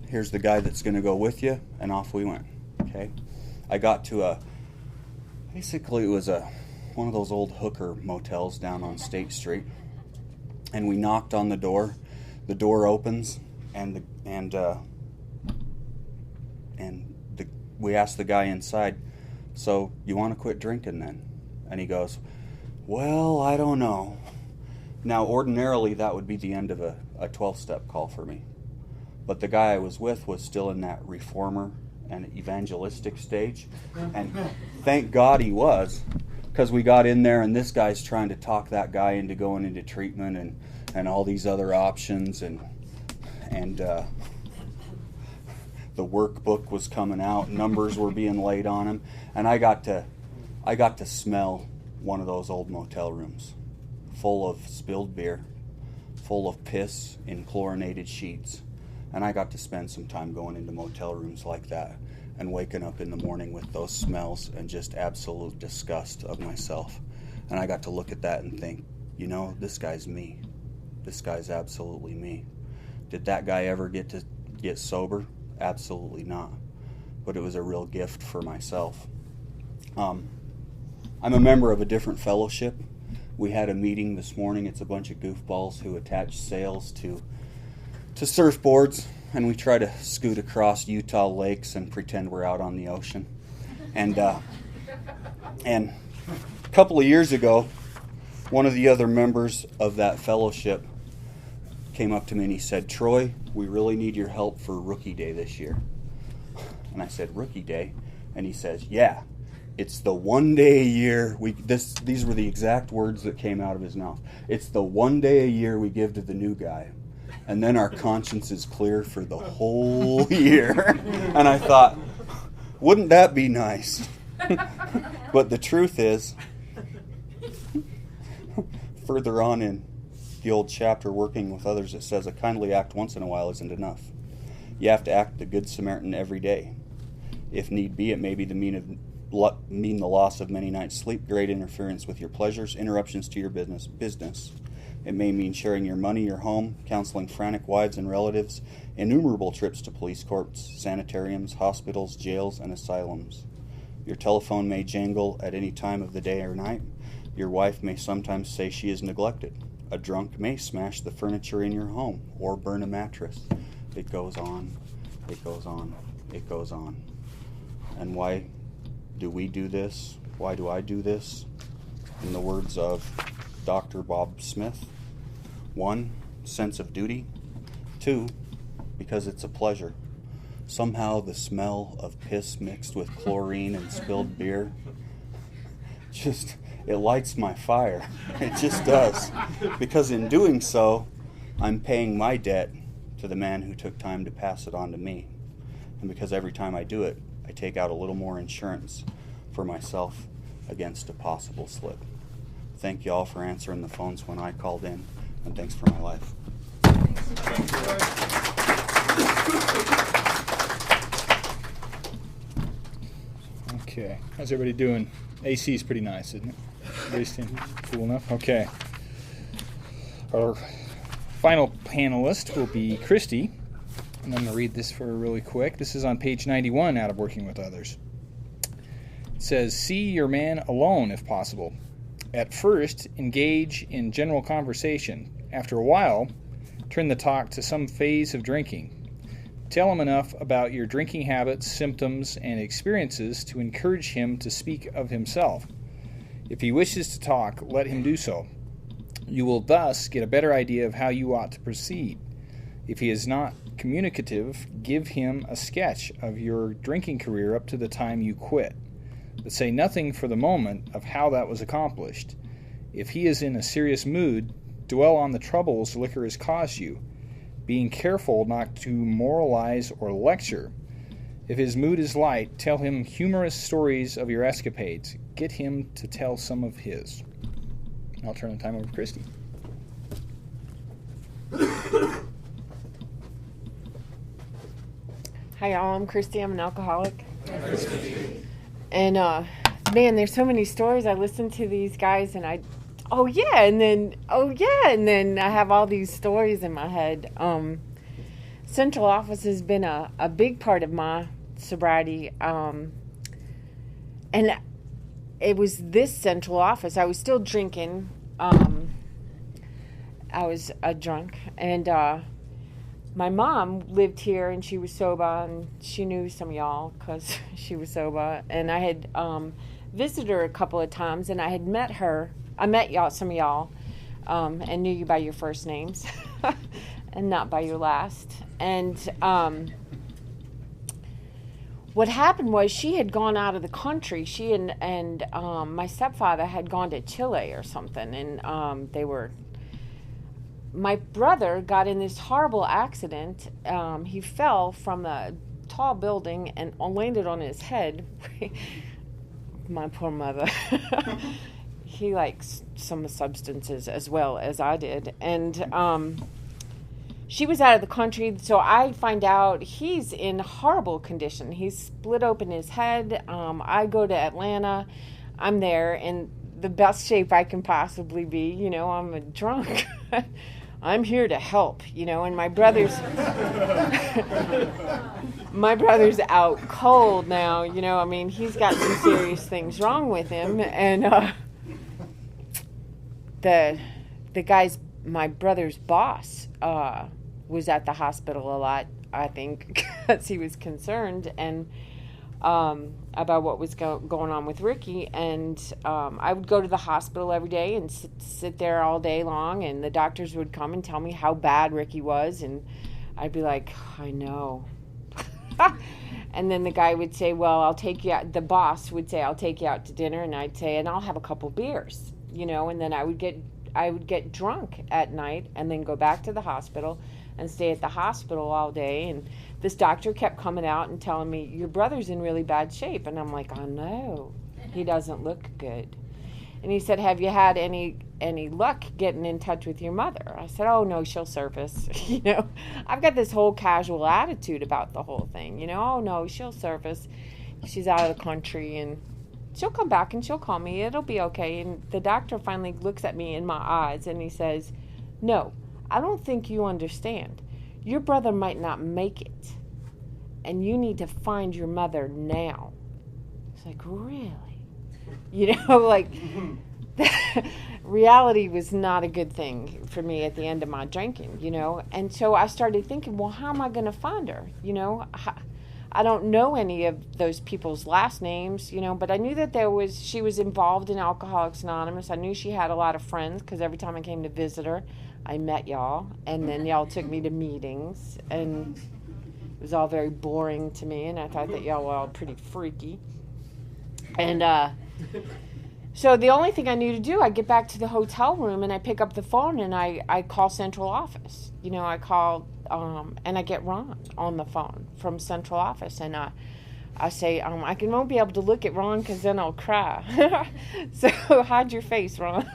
Here's the guy that's going to go with you." And off we went. Okay, I got to basically it was one of those old hooker motels down on State Street, and we knocked on the door. The door opens, and we asked the guy inside, "So you want to quit drinking then?" And he goes, "Well, I don't know." Now, ordinarily, that would be the end of a 12-step call for me. But the guy I was with was still in that reformer and evangelistic stage. And thank God he was, because we got in there and this guy's trying to talk that guy into going into treatment and all these other options, and the workbook was coming out, numbers were being laid on him, and I got to smell one of those old motel rooms full of spilled beer, full of piss in chlorinated sheets. And I got to spend some time going into motel rooms like that and waking up in the morning with those smells and just absolute disgust of myself. And I got to look at that and think, you know, this guy's me. This guy's absolutely me. Did that guy ever get sober? Absolutely not. But it was a real gift for myself. I'm a member of a different fellowship. We had a meeting this morning. It's a bunch of goofballs who attach sails to surfboards, and we try to scoot across Utah lakes and pretend we're out on the ocean. And a couple of years ago, one of the other members of that fellowship came up to me and he said, "Troy, we really need your help for Rookie Day this year." And I said, "Rookie Day?" And he says, "Yeah, it's the one day a year these were the exact words that came out of his mouth. It's the one day a year we give to the new guy. And then our conscience is clear for the whole year." And I thought, wouldn't that be nice? But the truth is, further on in the old chapter, Working with Others, it says a kindly act once in a while isn't enough. You have to act the Good Samaritan every day. If need be, it may be mean the loss of many nights' sleep, great interference with your pleasures, interruptions to your business. It may mean sharing your money, your home, counseling frantic wives and relatives, innumerable trips to police courts, sanitariums, hospitals, jails, and asylums. Your telephone may jangle at any time of the day or night. Your wife may sometimes say she is neglected. A drunk may smash the furniture in your home or burn a mattress. It goes on, it goes on, it goes on. And why do we do this? Why do I do this? In the words of Dr. Bob Smith, 1, sense of duty. 2, because it's a pleasure. Somehow the smell of piss mixed with chlorine and spilled beer it lights my fire. It just does. Because in doing so, I'm paying my debt to the man who took time to pass it on to me. And because every time I do it, I take out a little more insurance for myself against a possible slip. Thank you all for answering the phones when I called in, and thanks for my life. Okay, how's everybody doing? AC is pretty nice, isn't it? Everybody's staying cool enough? Okay. Our final panelist will be Christy, and I'm going to read this for her really quick. This is on page 91 out of Working with Others. It says, see your man alone if possible. At first, engage in general conversation. After a while, turn the talk to some phase of drinking. Tell him enough about your drinking habits, symptoms, and experiences to encourage him to speak of himself. If he wishes to talk, let him do so. You will thus get a better idea of how you ought to proceed. If he is not communicative, give him a sketch of your drinking career up to the time you quit. But say nothing for the moment of how that was accomplished. If he is in a serious mood, dwell on the troubles liquor has caused you, being careful not to moralize or lecture. If his mood is light, tell him humorous stories of your escapades. Get him to tell some of his. I'll turn the time over to Christy. Hi, y'all. I'm Christy. I'm an alcoholic. And, man, there's so many stories. I listen to these guys, and and then I have all these stories in my head. Central office has been a big part of my sobriety. And it was this central office. I was still drinking. I was a drunk. And my mom lived here, and she was sober, and she knew some of y'all because she was sober. And I had visited her a couple of times, and I had met her. I met y'all, some of y'all, and knew you by your first names and not by your last. And what happened was she had gone out of the country. She and my stepfather had gone to Chile or something, and my brother got in this horrible accident. He fell from a tall building and landed on his head. My poor mother. He likes some substances as well as I did, and she was out of the country, so I find out he's in horrible condition. He's split open his head. I go to Atlanta. I'm there in the best shape I can possibly be. You know, I'm a drunk. I'm here to help, you know, and my brother's out cold now, you know. I mean, he's got some serious things wrong with him, and the guy's, my brother's boss, was at the hospital a lot, I think, because he was concerned and about what was going on with Ricky. And I would go to the hospital every day and sit there all day long, and the doctors would come and tell me how bad Ricky was, and I'd be like, I know. And then the guy would say, well, I'll take you out. The boss would say, I'll take you out to dinner, and I'd say, and I'll have a couple beers, you know. And then I would get drunk at night and then go back to the hospital and stay at the hospital all day. And this doctor kept coming out and telling me, your brother's in really bad shape. And I'm like, I know, he doesn't look good. And he said, have you had any luck getting in touch with your mother? I said, oh no, she'll surface. You know, I've got this whole casual attitude about the whole thing, you know. Oh no, she'll surface, she's out of the country, and she'll come back and she'll call me, it'll be okay. And the doctor finally looks at me in my eyes and he says, no, I don't think you understand. Your brother might not make it, and you need to find your mother now. It's like, really? You know, like, reality was not a good thing for me at the end of my drinking, you know. And so I started thinking, well, how am I going to find her? You know, I don't know any of those people's last names, you know, but I knew that she was involved in Alcoholics Anonymous. I knew she had a lot of friends, because every time I came to visit her, I met y'all, and then y'all took me to meetings, and it was all very boring to me, and I thought that y'all were all pretty freaky. And so the only thing I knew to do, I get back to the hotel room, and I pick up the phone, and I call central office. You know, I call, and I get Ron on the phone from central office, and I say, I won't be able to look at Ron because then I'll cry. So hide your face, Ron.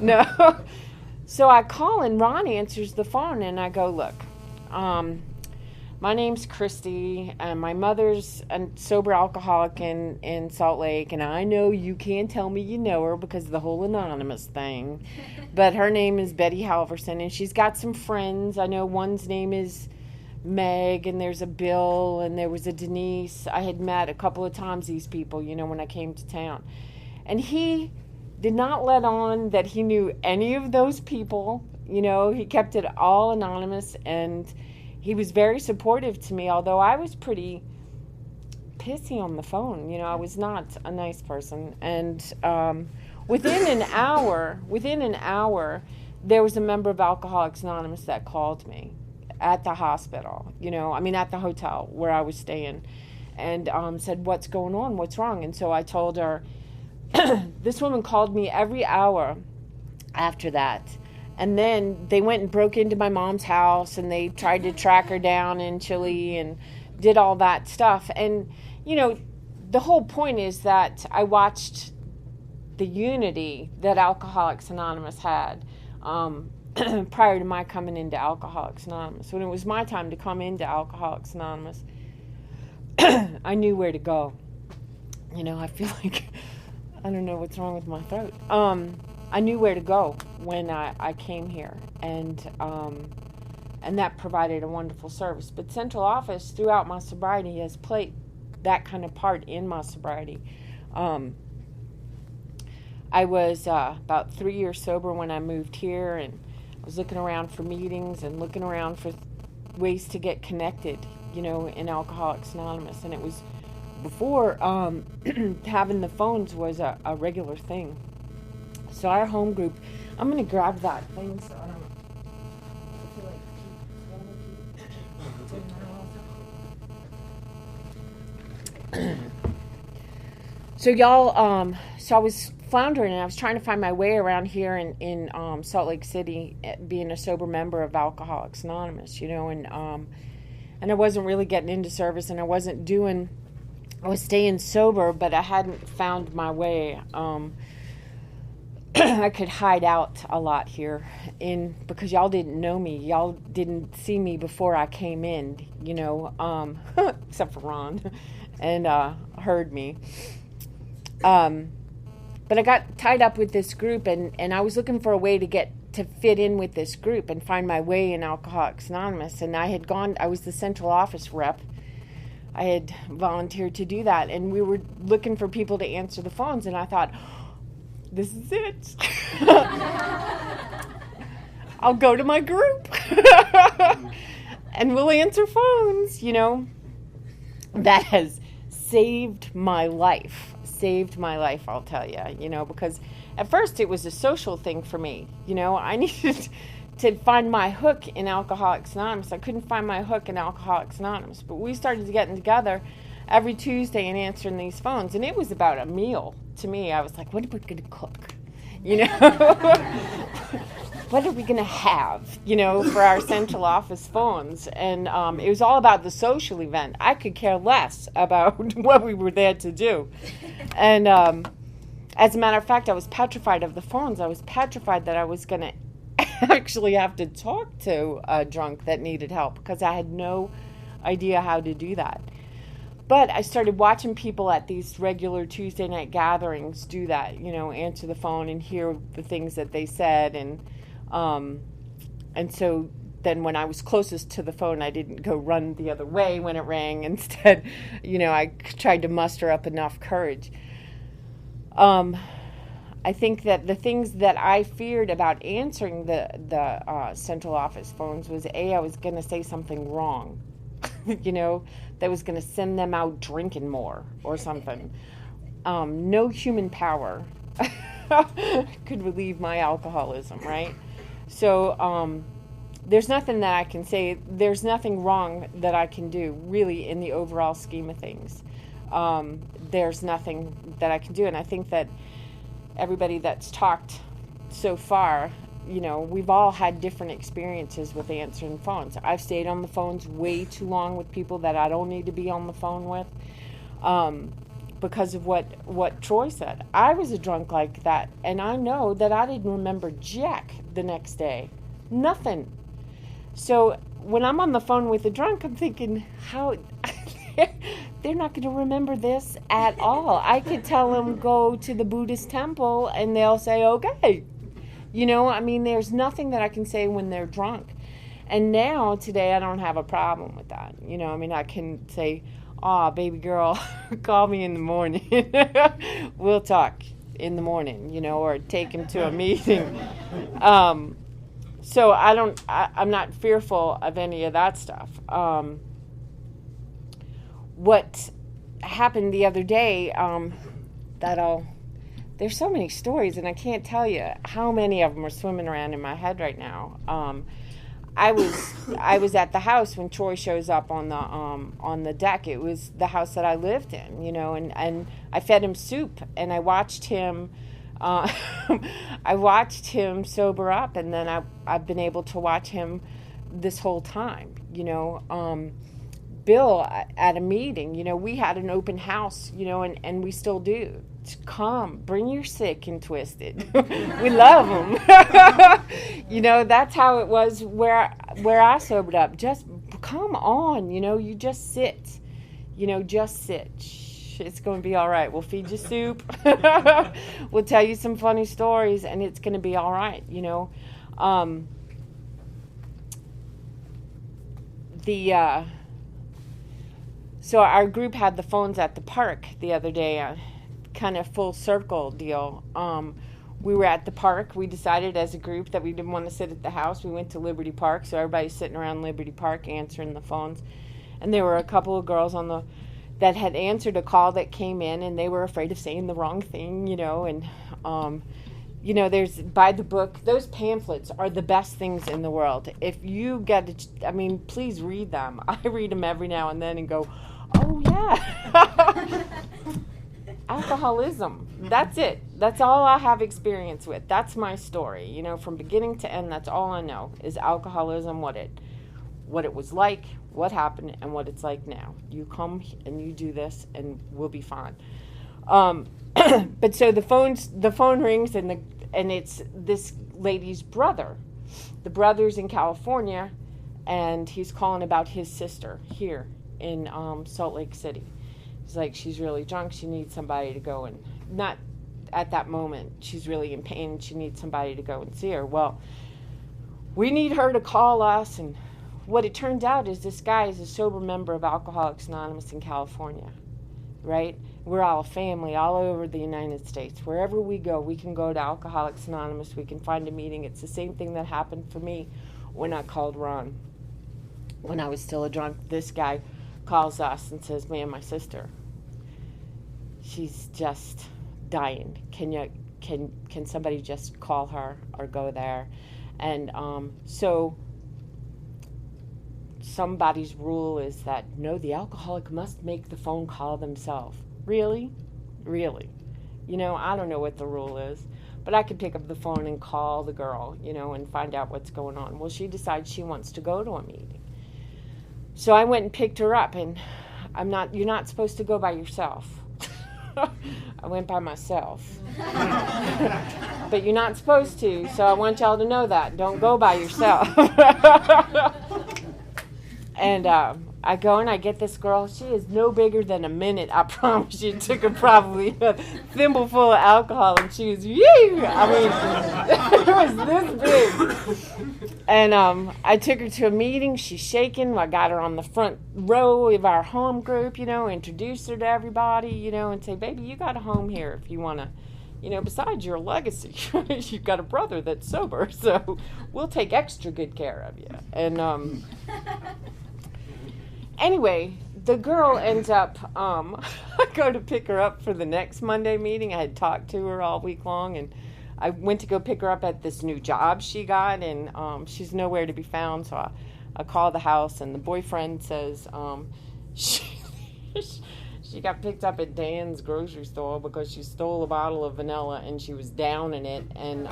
No. So I call, and Ron answers the phone, and I go, look, my name's Christy, and my mother's a sober alcoholic in Salt Lake, and I know you can't tell me you know her because of the whole anonymous thing, but her name is Betty Halverson, and she's got some friends. I know one's name is Meg, and there's a Bill, and there was a Denise. I had met a couple of times these people, you know, when I came to town. And he did not let on that he knew any of those people. You know, he kept it all anonymous, and he was very supportive to me, although I was pretty pissy on the phone. You know, I was not a nice person. And within an hour, there was a member of Alcoholics Anonymous that called me at the hospital, you know, I mean at the hotel where I was staying, and said, what's going on, what's wrong? And so I told her, this woman called me every hour after that. And then they went and broke into my mom's house, and they tried to track her down in Chile and did all that stuff. And, you know, the whole point is that I watched the unity that Alcoholics Anonymous had prior to my coming into Alcoholics Anonymous. When it was my time to come into Alcoholics Anonymous, I knew where to go. You know, I feel like, I don't know what's wrong with my throat. I knew where to go when I came here, and that provided a wonderful service. But Central Office, throughout my sobriety, has played that kind of part in my sobriety. I was about 3 years sober when I moved here, and I was looking around for meetings and looking around for ways to get connected, you know, in Alcoholics Anonymous. And it was before having the phones was a regular thing. So our home group, I'm going to grab that thing so I don't feel like So y'all, so I was floundering, and I was trying to find my way around here in Salt Lake City, being a sober member of Alcoholics Anonymous, and I wasn't really getting into service, and I was staying sober, but I hadn't found my way. I could hide out a lot here because y'all didn't know me. Y'all didn't see me before I came in, except for Ron, and heard me. But I got tied up with this group, and I was looking for a way to fit in with this group and find my way in Alcoholics Anonymous. And I was the central office rep. I had volunteered to do that, and we were looking for people to answer the phones, and I thought, this is it. I'll go to my group and we'll answer phones, That has saved my life, I'll tell you, because at first it was a social thing for me. I needed to find my hook in Alcoholics Anonymous. I couldn't find my hook in Alcoholics Anonymous, but we started getting together every Tuesday and answering these phones, and it was about a meal to me. I was like, what are we going to cook? What are we going to have, for our central office phones? And it was all about the social event. I could care less about what we were there to do. And as a matter of fact, I was petrified of the phones. I was petrified that I was going to actually have to talk to a drunk that needed help, because I had no idea how to do that. But I started watching people at these regular Tuesday night gatherings do that, answer the phone and hear the things that they said. And so then when I was closest to the phone, I didn't go run the other way when it rang. Instead, I tried to muster up enough courage. I think that the things that I feared about answering the central office phones was, I was going to say something wrong, that was going to send them out drinking more or something. No human power could relieve my alcoholism, right? So there's nothing that I can say. There's nothing wrong that I can do, really, in the overall scheme of things. There's nothing that I can do. And I think that everybody that's talked so far, we've all had different experiences with answering phones. I've stayed on the phones way too long with people that I don't need to be on the phone with, because of what Troy said. I was a drunk like that, and I know that I didn't remember jack the next day. Nothing. So when I'm on the phone with a drunk, I'm thinking, how... They're not going to remember this at all. I could tell them go to the Buddhist temple, and they'll say, okay. There's nothing that I can say when they're drunk. And now, today, I don't have a problem with that. I can say, baby girl, call me in the morning. We'll talk in the morning, or take him to a meeting. So I'm not fearful of any of that stuff. What happened the other day, there's so many stories, and I can't tell you how many of them are swimming around in my head right now. I was at the house when Troy shows up on the deck. It was the house that I lived in, and I fed him soup, and I watched him sober up, and then I've been able to watch him this whole time, Bill at a meeting, we had an open house, and we still do. Come, bring your sick and twisted. We love them. That's how it was where I sobered up. Just come on, you just sit. Just sit. Shh, it's going to be all right. We'll feed you soup. We'll tell you some funny stories, and it's going to be all right, So our group had the phones at the park the other day, kind of full circle deal. We were at the park. We decided as a group that we didn't want to sit at the house. We went to Liberty Park, so everybody's sitting around Liberty Park answering the phones. And there were a couple of girls that had answered a call that came in, and they were afraid of saying the wrong thing, and there's, by the book, those pamphlets are the best things in the world. If you get to, please read them. I read them every now and then and go, oh, yeah. alcoholism. That's it. That's all I have experience with. That's my story. You know, from beginning to end, that's all I know is alcoholism, what it was like, what happened, and what it's like now. You come and you do this, and we'll be fine. But so the phone rings, and it's this lady's brother. The brother's in California, and he's calling about his sister here in Salt Lake City. He's like, she's really drunk. She needs somebody to go and, not at that moment, she's really in pain. She needs somebody to go and see her. Well, we need her to call us. And what it turns out is this guy is a sober member of Alcoholics Anonymous in California, right? We're all a family all over the United States. Wherever we go, we can go to Alcoholics Anonymous. We can find a meeting. It's the same thing that happened for me when I called Ron. When I was still a drunk, this guy calls us and says, "Man, my sister, she's just dying. Can somebody just call her or go there?" And so somebody's rule is that, no, the alcoholic must make the phone call themselves. Really? You know, I don't know what the rule is, but I could pick up the phone and call the girl, you know, and find out what's going on. Well, she decides she wants to go to a meeting. So I went and picked her up, and you're not supposed to go by yourself. I went by myself. But you're not supposed to, so I want y'all to know that. Don't go by yourself. And I go and I get this girl. She is no bigger than a minute, I promise you. It took her probably a thimbleful of alcohol, and she was, I mean, it was this big. And I took her to a meeting. She's shaking. I got her on the front row of our home group, you know, introduced her to everybody, you know, and say, "Baby, you got a home here if you want to, you know, besides your legacy, you've got a brother that's sober, so we'll take extra good care of you." And anyway, the girl ends up, I go to pick her up for the next Monday meeting. I had talked to her all week long, and I went to go pick her up at this new job she got, and she's nowhere to be found. So I call the house, and the boyfriend says she got picked up at Dan's grocery store because she stole a bottle of vanilla, and she was down in it. And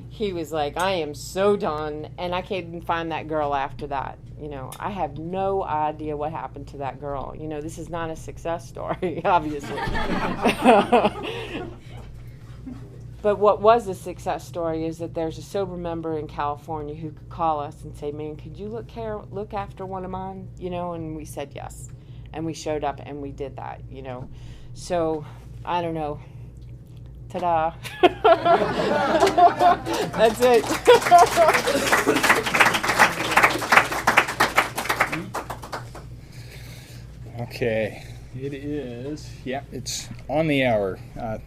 he was like, "I am so done," and I can't even find that girl after that. You know, I have no idea what happened to that girl. You know, this is not a success story, obviously. But what was a success story is that there's a sober member in California who could call us and say, "Man, could you look after one of mine?" You know, and we said yes. And we showed up and we did that, you know. So, I don't know. Ta-da. That's it. Okay, it is. Yeah, it's on the hour.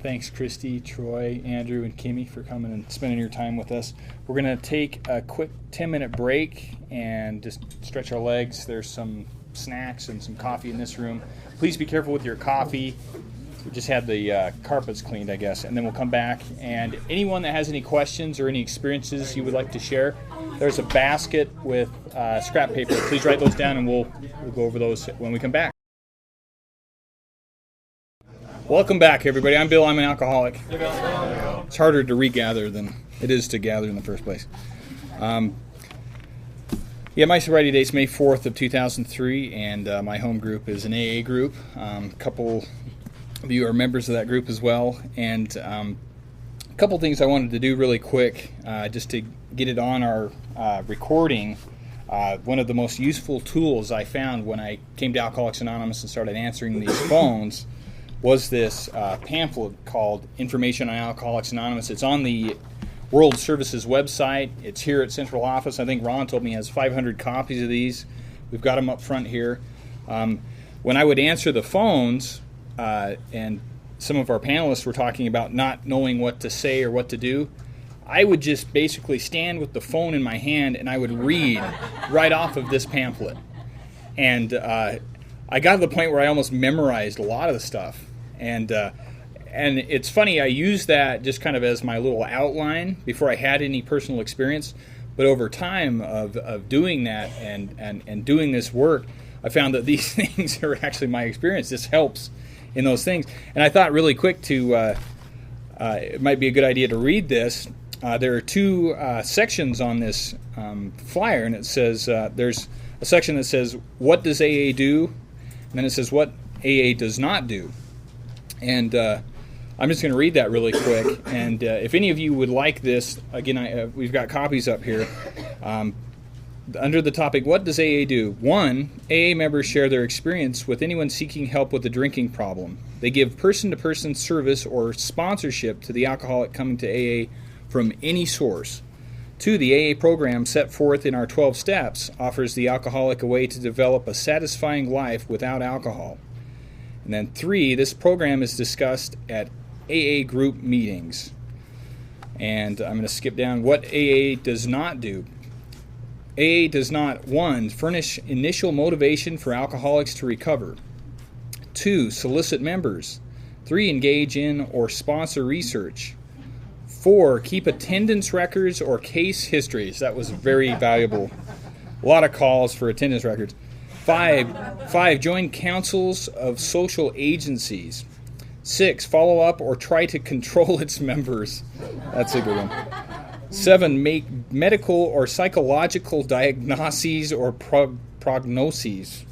Thanks, Christy, Troy, Andrew, and Kimmy for coming and spending your time with us. We're going to take a quick 10-minute break and just stretch our legs. There's some snacks and some coffee in this room. Please be careful with your coffee. We just had the carpets cleaned, I guess, and then we'll come back. And anyone that has any questions or any experiences you would like to share, there's a basket with scrap paper. Please write those down, and we'll go over those when we come back. Welcome back, everybody. I'm Bill. I'm an alcoholic. It's harder to regather than it is to gather in the first place. My sobriety date's May 4th of 2003, and my home group is an AA group. A couple of you are members of that group as well. And a couple things I wanted to do really quick, just to get it on our recording. One of the most useful tools I found when I came to Alcoholics Anonymous and started answering these phones was this pamphlet called Information on Alcoholics Anonymous. It's on the World Services website. It's here at Central Office. I think Ron told me he has 500 copies of these. We've got them up front here. When I would answer the phones, and some of our panelists were talking about not knowing what to say or what to do, I would just basically stand with the phone in my hand and I would read right off of this pamphlet. And I got to the point where I almost memorized a lot of the stuff. And it's funny, I used that just kind of as my little outline before I had any personal experience. But over time of doing that and doing this work, I found that these things are actually my experience. This helps in those things. And I thought really quick to it might be a good idea to read this. There are two sections on this flyer, and it says there's a section that says, what does AA do? And then it says, what AA does not do. And I'm just going to read that really quick. And if any of you would like this, again, we've got copies up here. Under the topic, what does AA do? 1, AA members share their experience with anyone seeking help with a drinking problem. They give person-to-person service or sponsorship to the alcoholic coming to AA from any source. 2, the AA program set forth in our 12 steps offers the alcoholic a way to develop a satisfying life without alcohol. And then 3, this program is discussed at AA group meetings. And I'm going to skip down. What AA does not do. AA does not, 1, furnish initial motivation for alcoholics to recover. 2, solicit members. 3, engage in or sponsor research. 4, keep attendance records or case histories. That was very valuable. A lot of calls for attendance records. 5, join councils of social agencies. 6, follow up or try to control its members. That's a good one. 7, make medical or psychological diagnoses or prognoses.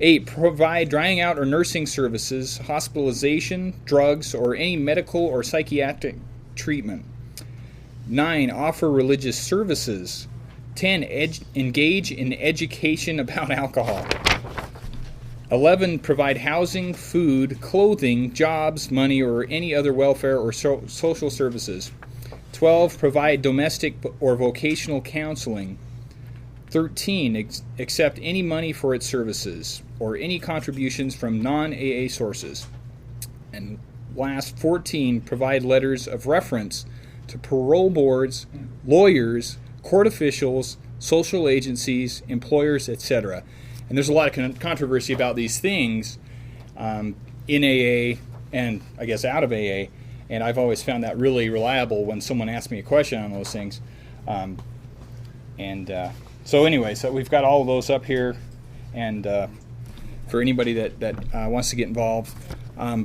8, provide drying out or nursing services, hospitalization, drugs, or any medical or psychiatric treatment. 9, offer religious services. 10, engage in education about alcohol. 11, provide housing, food, clothing, jobs, money, or any other welfare or social services. 12, provide domestic or vocational counseling. 13, accept any money for its services or any contributions from non-AA sources. And last, 14, provide letters of reference to parole boards, lawyers, court officials, social agencies, employers, etc. And there's a lot of controversy about these things in AA and I guess out of AA. And I've always found that really reliable when someone asks me a question on those things. So anyway, so we've got all of those up here, and for anybody that wants to get involved.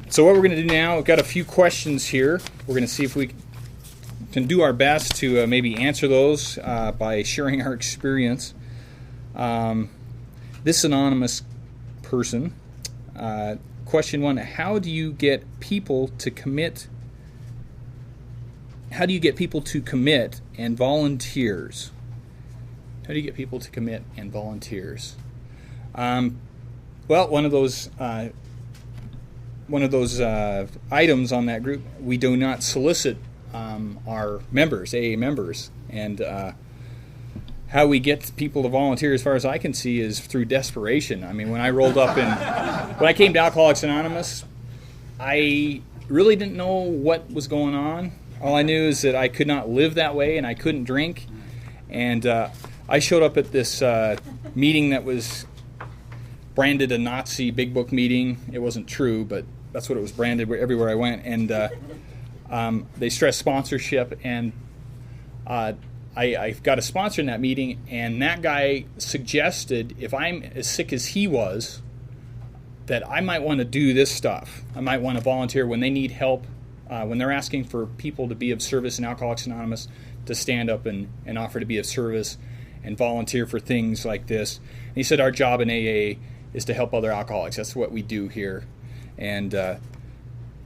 So what we're going to do now, we've got a few questions here. We're going to see if we can do our best to maybe answer those by sharing our experience. This anonymous person, question 1, how do you get people to commit? How do you get people to commit and volunteers? How do you get people to commit and volunteers? Well, one of those items on that group, we do not solicit our members, AA members, and how we get people to volunteer, as far as I can see, is through desperation. I mean, when I rolled up when I came to Alcoholics Anonymous, I really didn't know what was going on. All I knew is that I could not live that way and I couldn't drink. And I showed up at this meeting that was branded a Nazi big book meeting. It wasn't true, but that's what it was branded everywhere I went. And they stressed sponsorship, and I got a sponsor in that meeting, and that guy suggested if I'm as sick as he was, that I might want to do this stuff. I might want to volunteer when they need help, when they're asking for people to be of service in Alcoholics Anonymous, to stand up and offer to be of service and volunteer for things like this. And he said our job in AA is to help other alcoholics. That's what we do here. And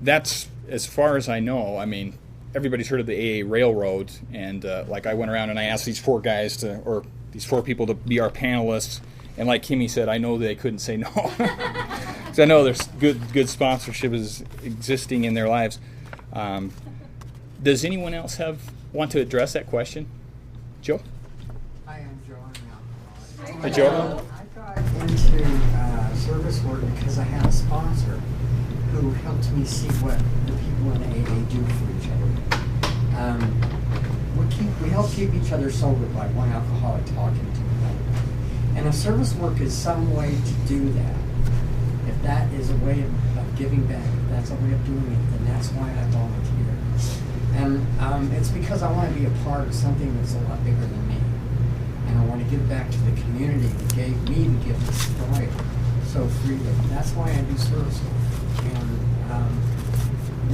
that's, as far as I know, I mean, everybody's heard of the AA Railroad, and like I went around and I asked these 4 guys or these 4 people to be our panelists, and like Kimmy said, I know they couldn't say no. So I know there's good sponsorship is existing in their lives. Does anyone else want to address that question? Joe? I am Joe. I'm an alcoholic. Hi, Joe. I got into service work because I had a sponsor who helped me see what the people in AA do for each other. We help keep each other sober by one alcoholic talking to another. And if service work is some way to do that, if that is a way of giving back, if that's a way of doing it, then that's why I volunteer. And it's because I want to be a part of something that's a lot bigger than me. And I want to give back to the community that gave me the gift of sobriety. So so freely. That's why I do service work. And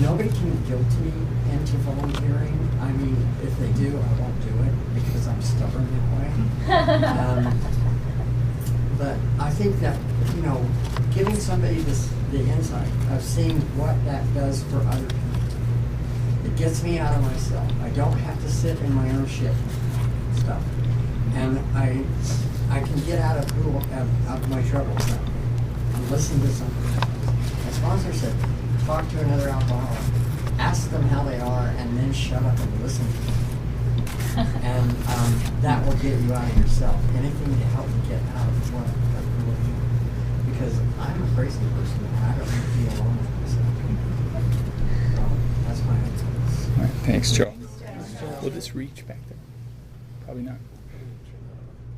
nobody can guilt me into volunteering. I mean, if they do, I won't do it because I'm stubborn that way. But I think that, giving somebody the insight of seeing what that does for other people, it gets me out of myself. I don't have to sit in my own shit stuff. And I can get out of my troubles now and listen to something. My sponsor said, talk to another alcoholic, ask them how they are, and then shut up and listen to them. And that will get you out of yourself. Anything to help you get out of what I'm really doing. Because I'm a crazy person and I don't want to be alone with myself. So that's my answer. All right, thanks, Joe. Will this reach back there? Probably not.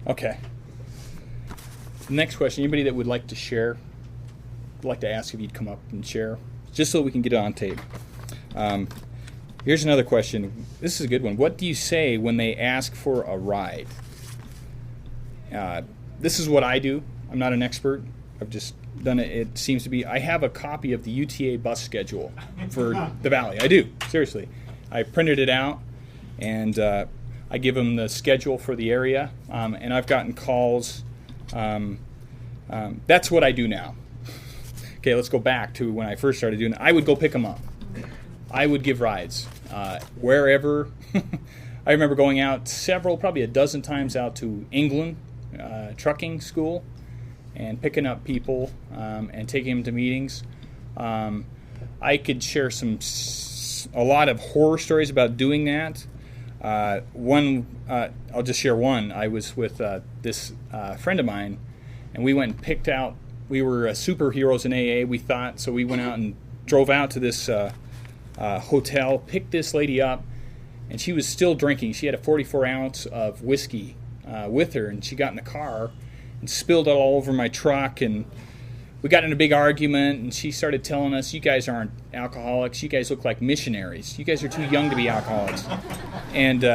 Okay. Next question. Anybody that would like to share? I'd like to ask if you'd come up and share, just so we can get it on tape. Here's another question. This is a good one. What do you say when they ask for a ride? This is what I do. I'm not an expert. I've just done it. It seems to be. I have a copy of the UTA bus schedule for the Valley. I do. Seriously. I printed it out, and I give them the schedule for the area, and I've gotten calls. That's what I do now. Okay, let's go back to when I first started doing it. I would go pick them up. I would give rides wherever. I remember going out probably a dozen times out to England, trucking school, and picking up people and taking them to meetings. I could share a lot of horror stories about doing that. I'll just share one. I was with this friend of mine, and we went and picked out. We were superheroes in AA, we thought, so we went out and drove out to this hotel, picked this lady up, and she was still drinking. She had a 44 ounce of whiskey with her, and she got in the car and spilled it all over my truck, and we got in a big argument, and she started telling us, you guys aren't alcoholics, you guys look like missionaries, you guys are too young to be alcoholics. And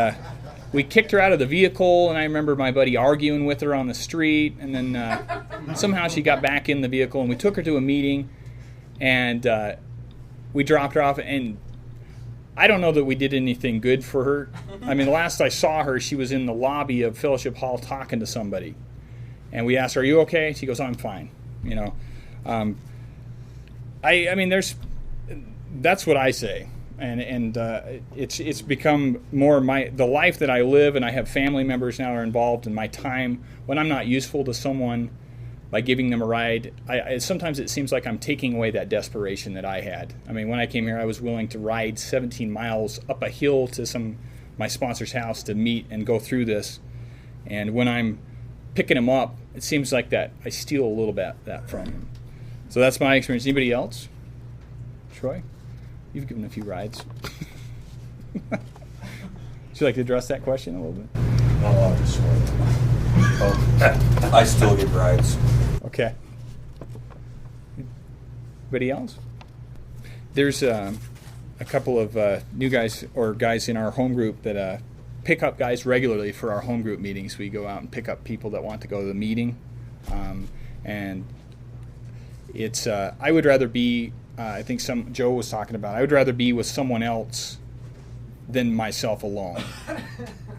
we kicked her out of the vehicle, and I remember my buddy arguing with her on the street, and then somehow she got back in the vehicle, and we took her to a meeting, and we dropped her off, and I don't know that we did anything good for her. I mean, the last I saw her, she was in the lobby of Fellowship Hall talking to somebody, and we asked her, are you okay? She goes, I'm fine, I mean, that's what I say. And it's become more the life that I live, and I have family members now are involved in my time. When I'm not useful to someone by giving them a ride, sometimes it seems like I'm taking away that desperation that I had. I mean, when I came here, I was willing to ride 17 miles up a hill to my sponsor's house to meet and go through this. And when I'm picking him up, it seems like that I steal a little bit that from him. So that's my experience. Anybody else? Troy? You've given a few rides. Would you like to address that question a little bit? I'll just I still give rides. Okay. Anybody else? There's a couple of new guys or guys in our home group that pick up guys regularly for our home group meetings. We go out and pick up people that want to go to the meeting. And it's I would rather be I think Joe was talking about, I would rather be with someone else than myself alone.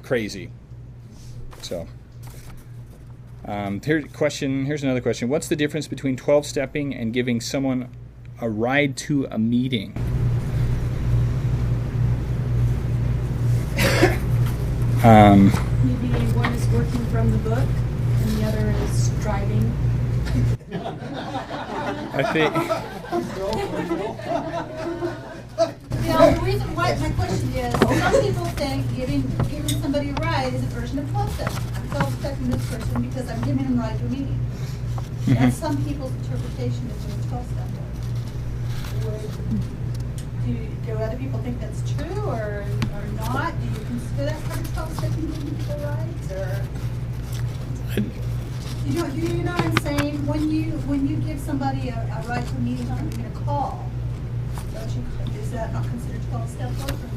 Crazy. So, here's another question. What's the difference between 12-stepping and giving someone a ride to a meeting? Maybe one is working from the book and the other is driving. I think... The reason why my question is, some people think giving somebody a ride is a version of 12-step. I'm 12-stepping this person because I'm giving them a ride to a meeting. That's some people's interpretation of doing 12-step. Do other people think that's true or not? Do you consider that part of 12-stepping, giving people rides? Or do you know what I'm saying? When you give somebody a ride to a meeting or even a call, is that not considered 12-step work or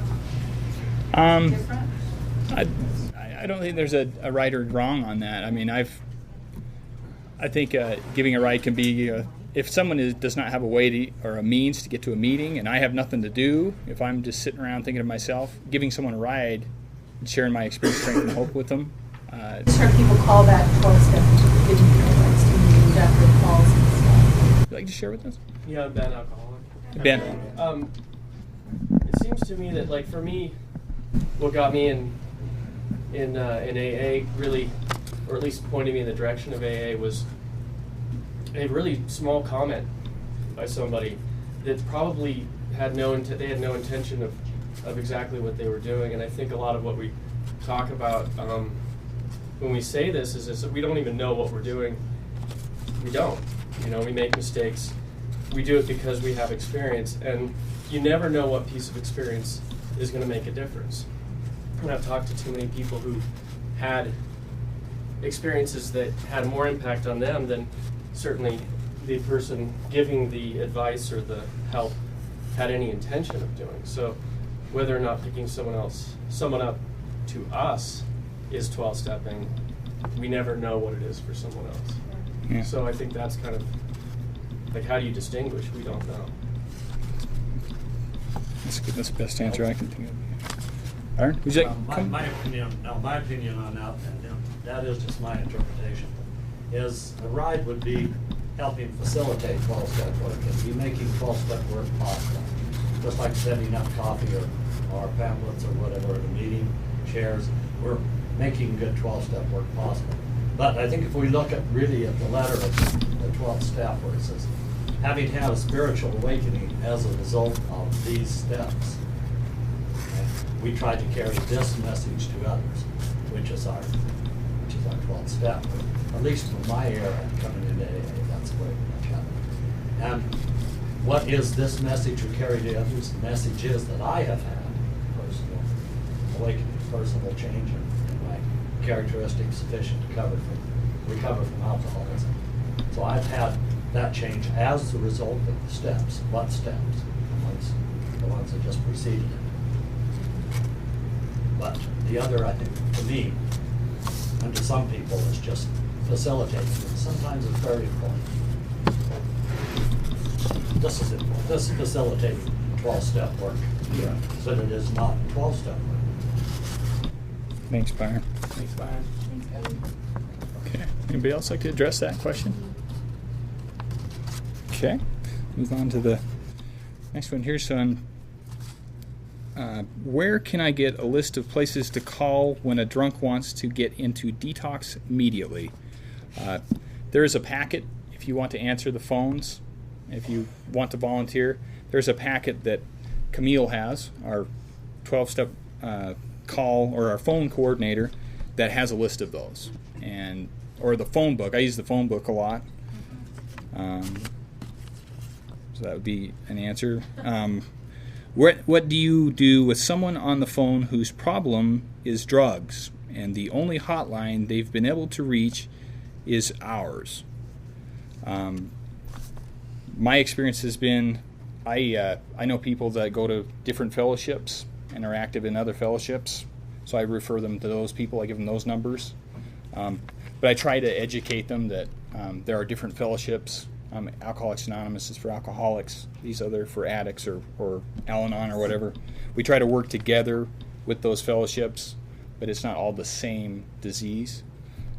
not? Different? I don't think there's a right or wrong on that. I mean, I I think giving a ride can be, if someone does not have a way to, or a means to get to a meeting, and I have nothing to do, if I'm just sitting around thinking to myself, giving someone a ride, and sharing my experience, strength, and hope with them. Just heard people call that 12-step giving advice to meetings after calls and stuff. Would you like to share with us? Yeah, Ben, alcoholic. Ben. It seems to me that, like, for me, what got me in AA really, or at least pointing me in the direction of AA, was a really small comment by somebody that probably had they had no intention of exactly what they were doing. And I think a lot of what we talk about when we say this is that we don't even know what we're doing. We don't. We make mistakes. We do it because we have experience, and you never know what piece of experience is going to make a difference. And I've talked to too many people who had experiences that had more impact on them than certainly the person giving the advice or the help had any intention of doing. So whether or not picking someone up to us is 12-stepping, we never know what it is for someone else. Yeah. So I think that's kind of like, how do you distinguish? We don't know. That's good. That's the best answer I can think of. Aaron, would you like? My opinion on that, and that is just my interpretation, is a ride would be helping facilitate 12-step work and be making 12-step work possible. Just like setting up coffee or pamphlets or whatever at a meeting, chairs, we're making good 12-step work possible. But I think if we look at the letter of the 12th step, where it says, having had a spiritual awakening as a result of these steps, we try to carry this message to others, which is our 12th step. At least from my era coming into AA, that's the way we look at it. And what is this message we carry to others? The message is that I have had personal awakening, personal change in my characteristics sufficient to recover from alcoholism. So I've had that change as the result of the steps. What steps? The ones that just preceded it. But the other, I think, to me, and to some people, is just facilitating. And sometimes it's very important. This is important. This is facilitating 12-step work. Yeah. So that it is not 12-step work. Thanks, Byron. Okay. Anybody else like to address that question? Okay. Move on to the next one here, son. Where can I get a list of places to call when a drunk wants to get into detox immediately? There is a packet if you want to answer the phones. If you want to volunteer, there's a packet that Camille has, our 12-step call, or our phone coordinator, that has a list of those. Or the phone book. I use the phone book a lot. So that would be an answer. What do you do with someone on the phone whose problem is drugs, and the only hotline they've been able to reach is ours? My experience has been, I know people that go to different fellowships and are active in other fellowships, so I refer them to those people. I give them those numbers. But I try to educate them that there are different fellowships. Alcoholics Anonymous is for alcoholics. These other for addicts or Al-Anon or whatever. We try to work together with those fellowships, but it's not all the same disease.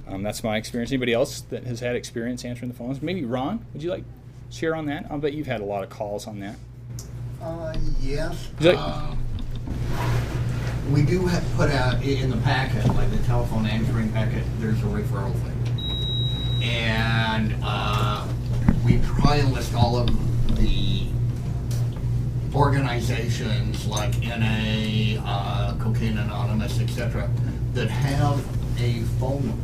That's my experience. Anybody else that has had experience answering the phones? Maybe Ron, would you like to share on that? I'll bet you've had a lot of calls on that. Yes. We do have put out in the packet, like the telephone answering packet, there's a referral thing. And we try and list all of the organizations like NA, Cocaine Anonymous, etc., that have a phone number.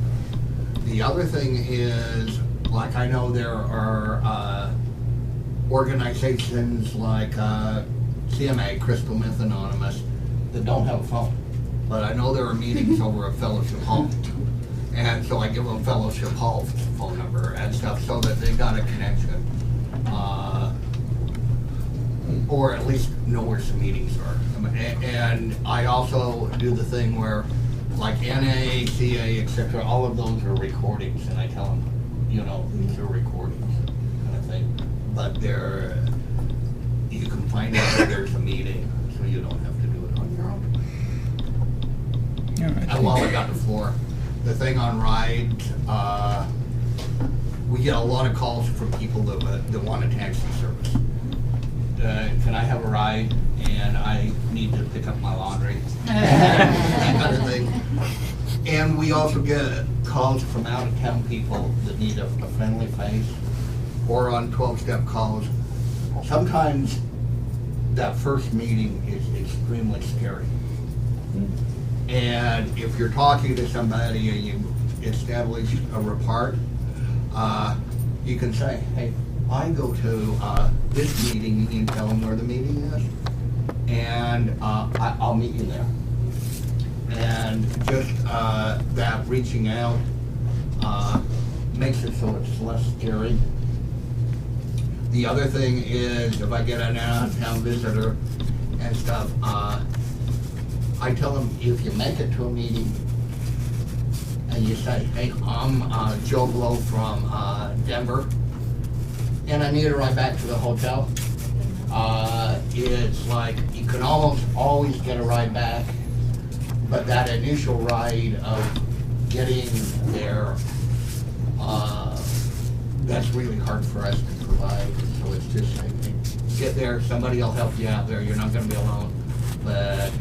The other thing is, like, I know there are organizations like CMA, Crystal Meth Anonymous, that don't have a phone. But I know there are meetings over at Fellowship Hall. And so I give them Fellowship Hall's phone number and stuff so that they got a connection. Or at least know where some meetings are. And I also do the thing where, like NA, CA, etc., all of those are recordings, and I tell them, you know, through recordings kind of thing. But you can find out that there's a meeting, so you don't have to do it on your own. Yeah, And while I got the floor, the thing on rides, we get a lot of calls from people that want a taxi service. Can I have a ride? And I need to pick up my laundry, that kind of thing. And we also get calls from out-of-town people that need a friendly face, or on 12-step calls. Sometimes that first meeting is extremely scary. And if you're talking to somebody and you establish a rapport, you can say, hey, I go to this meeting, and you tell them where the meeting is, and I'll meet you there. And just that reaching out makes it so it's less scary. The other thing is, if I get an out-of-town visitor and stuff, I tell them, if you make it to a meeting and you say, hey, I'm Joe Blow from Denver, and I need a ride back to the hotel, it's like you can almost always get a ride back, but that initial ride of getting there, that's really hard for us to provide. So it's just like, get there, somebody will help you out there, you're not going to be alone. But,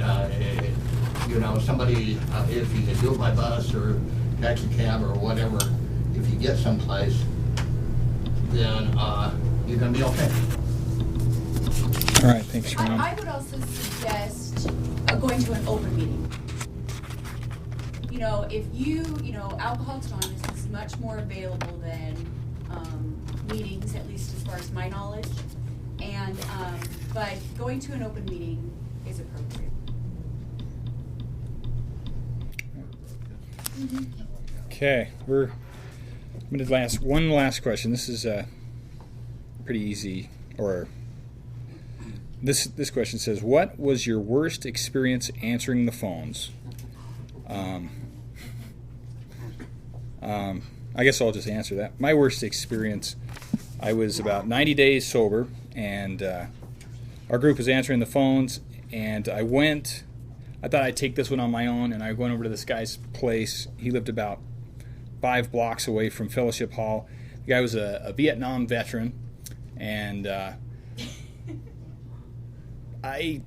you know, somebody, if you can do it by bus or taxi cab or whatever, if you get someplace, then you're going to be okay. All right, thanks, Ron. I would also suggest going to an open meeting. You know, if you know, Alcoholics Anonymous is much more available than meetings, at least as far as my knowledge. And, but going to an open meeting is appropriate. Okay, I'm gonna one last question. This is pretty easy. Or this question says, "What was your worst experience answering the phones?" I guess I'll just answer that. My worst experience, I was about 90 days sober, and our group was answering the phones, and I thought I'd take this one on my own, and I went over to this guy's place. He lived about 5 blocks away from Fellowship Hall. The guy was a Vietnam veteran, and I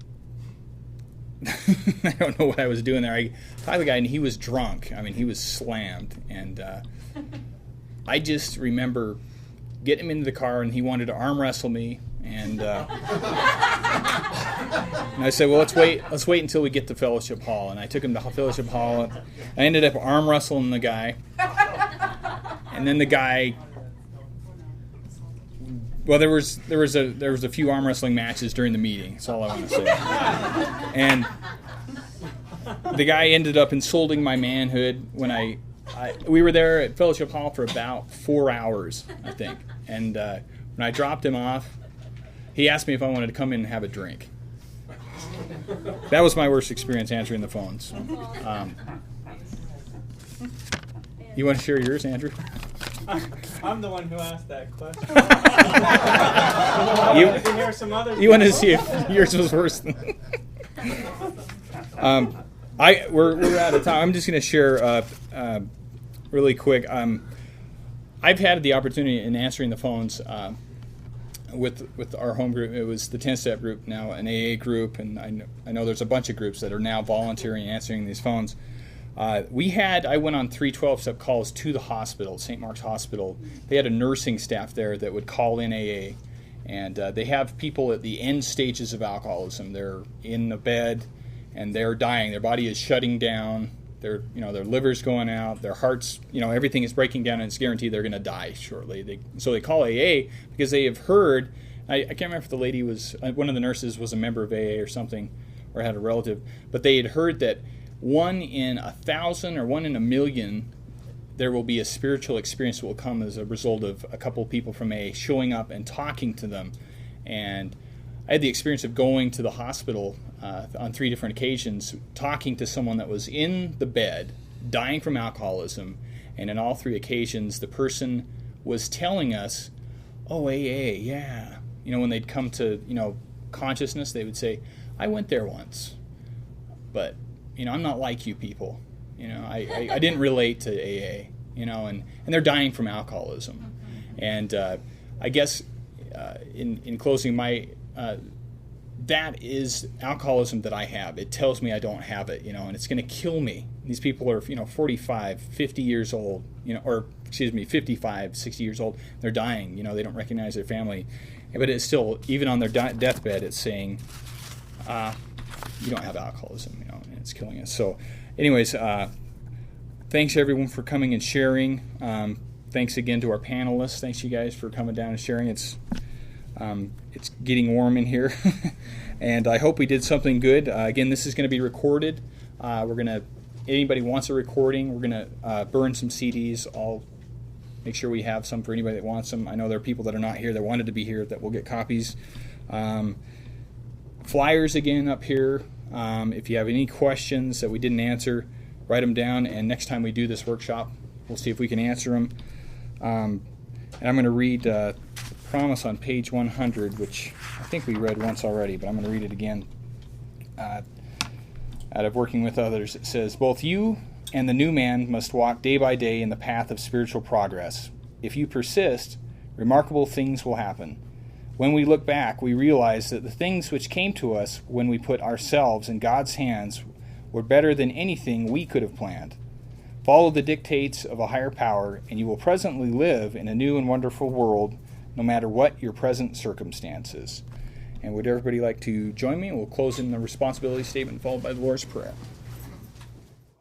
don't know what I was doing there. I talked to the guy, and he was drunk. I mean, he was slammed, and I just remember getting him into the car, and he wanted to arm wrestle me, and I said, well, let's wait until we get to Fellowship Hall. And I took him to Fellowship Hall. I ended up arm wrestling the guy, and then the guy. Well, there was a few arm wrestling matches during the meeting. That's all I want to say. And the guy ended up insulting my manhood when we were there at Fellowship Hall for about 4 hours, I think. And when I dropped him off, he asked me if I wanted to come in and have a drink. That was my worst experience answering the phones. You want to share yours, Andrew? I'm the one who asked that question. You wanted to see if yours was worse than. We're out of time. I'm just going to share really quick. I've had the opportunity in answering the phones with our home group. It was the 10-step group, now an AA group, and I know there's a bunch of groups that are now volunteering answering these phones. I went on 3 12-step calls to the hospital, St. Mark's Hospital. They had a nursing staff there that would call in AA, and they have people at the end stages of alcoholism. They're in the bed, and they're dying. Their body is shutting down. Their liver's going out. Their hearts, everything is breaking down, and it's guaranteed they're going to die shortly. So they call AA because they have heard. I can't remember if the lady was one of the nurses was a member of AA or something, or had a relative, but they had heard that 1 in 1,000 or 1 in 1,000,000, there will be a spiritual experience that will come as a result of a couple of people from AA showing up and talking to them. And I had the experience of going to the hospital on 3 different occasions, talking to someone that was in the bed, dying from alcoholism, and in all 3 occasions, the person was telling us, oh, AA, yeah. When they'd come to, consciousness, they would say, I went there once, but, I'm not like you people. I didn't relate to AA, and they're dying from alcoholism. And I guess in closing, that is alcoholism that I have. It tells me I don't have it, and it's going to kill me. These people are, 45, 50 years old, 55, 60 years old. They're dying, they don't recognize their family. But it's still, even on their deathbed, it's saying, you don't have alcoholism, and it's killing us. So anyways, thanks everyone for coming and sharing. Thanks again to our panelists. Thanks you guys for coming down and sharing. It's getting warm in here, and I hope we did something good. Again, this is going to be recorded. Anybody wants a recording, we're going to burn some CDs. I'll make sure we have some for anybody that wants them. I know there are people that are not here that wanted to be here that will get copies. Flyers again up here. If you have any questions that we didn't answer, write them down, and next time we do this workshop, we'll see if we can answer them. And I'm going to read Promise on page 100, which I think we read once already, but I'm going to read it again. Out of Working with Others, it says, both you and the new man must walk day by day in the path of spiritual progress. If you persist, remarkable things will happen. When we look back, we realize that the things which came to us when we put ourselves in God's hands were better than anything we could have planned. Follow the dictates of a higher power, and you will presently live in a new and wonderful world, no matter what your present circumstances. And would everybody like to join me? We'll close in the responsibility statement followed by the Lord's Prayer.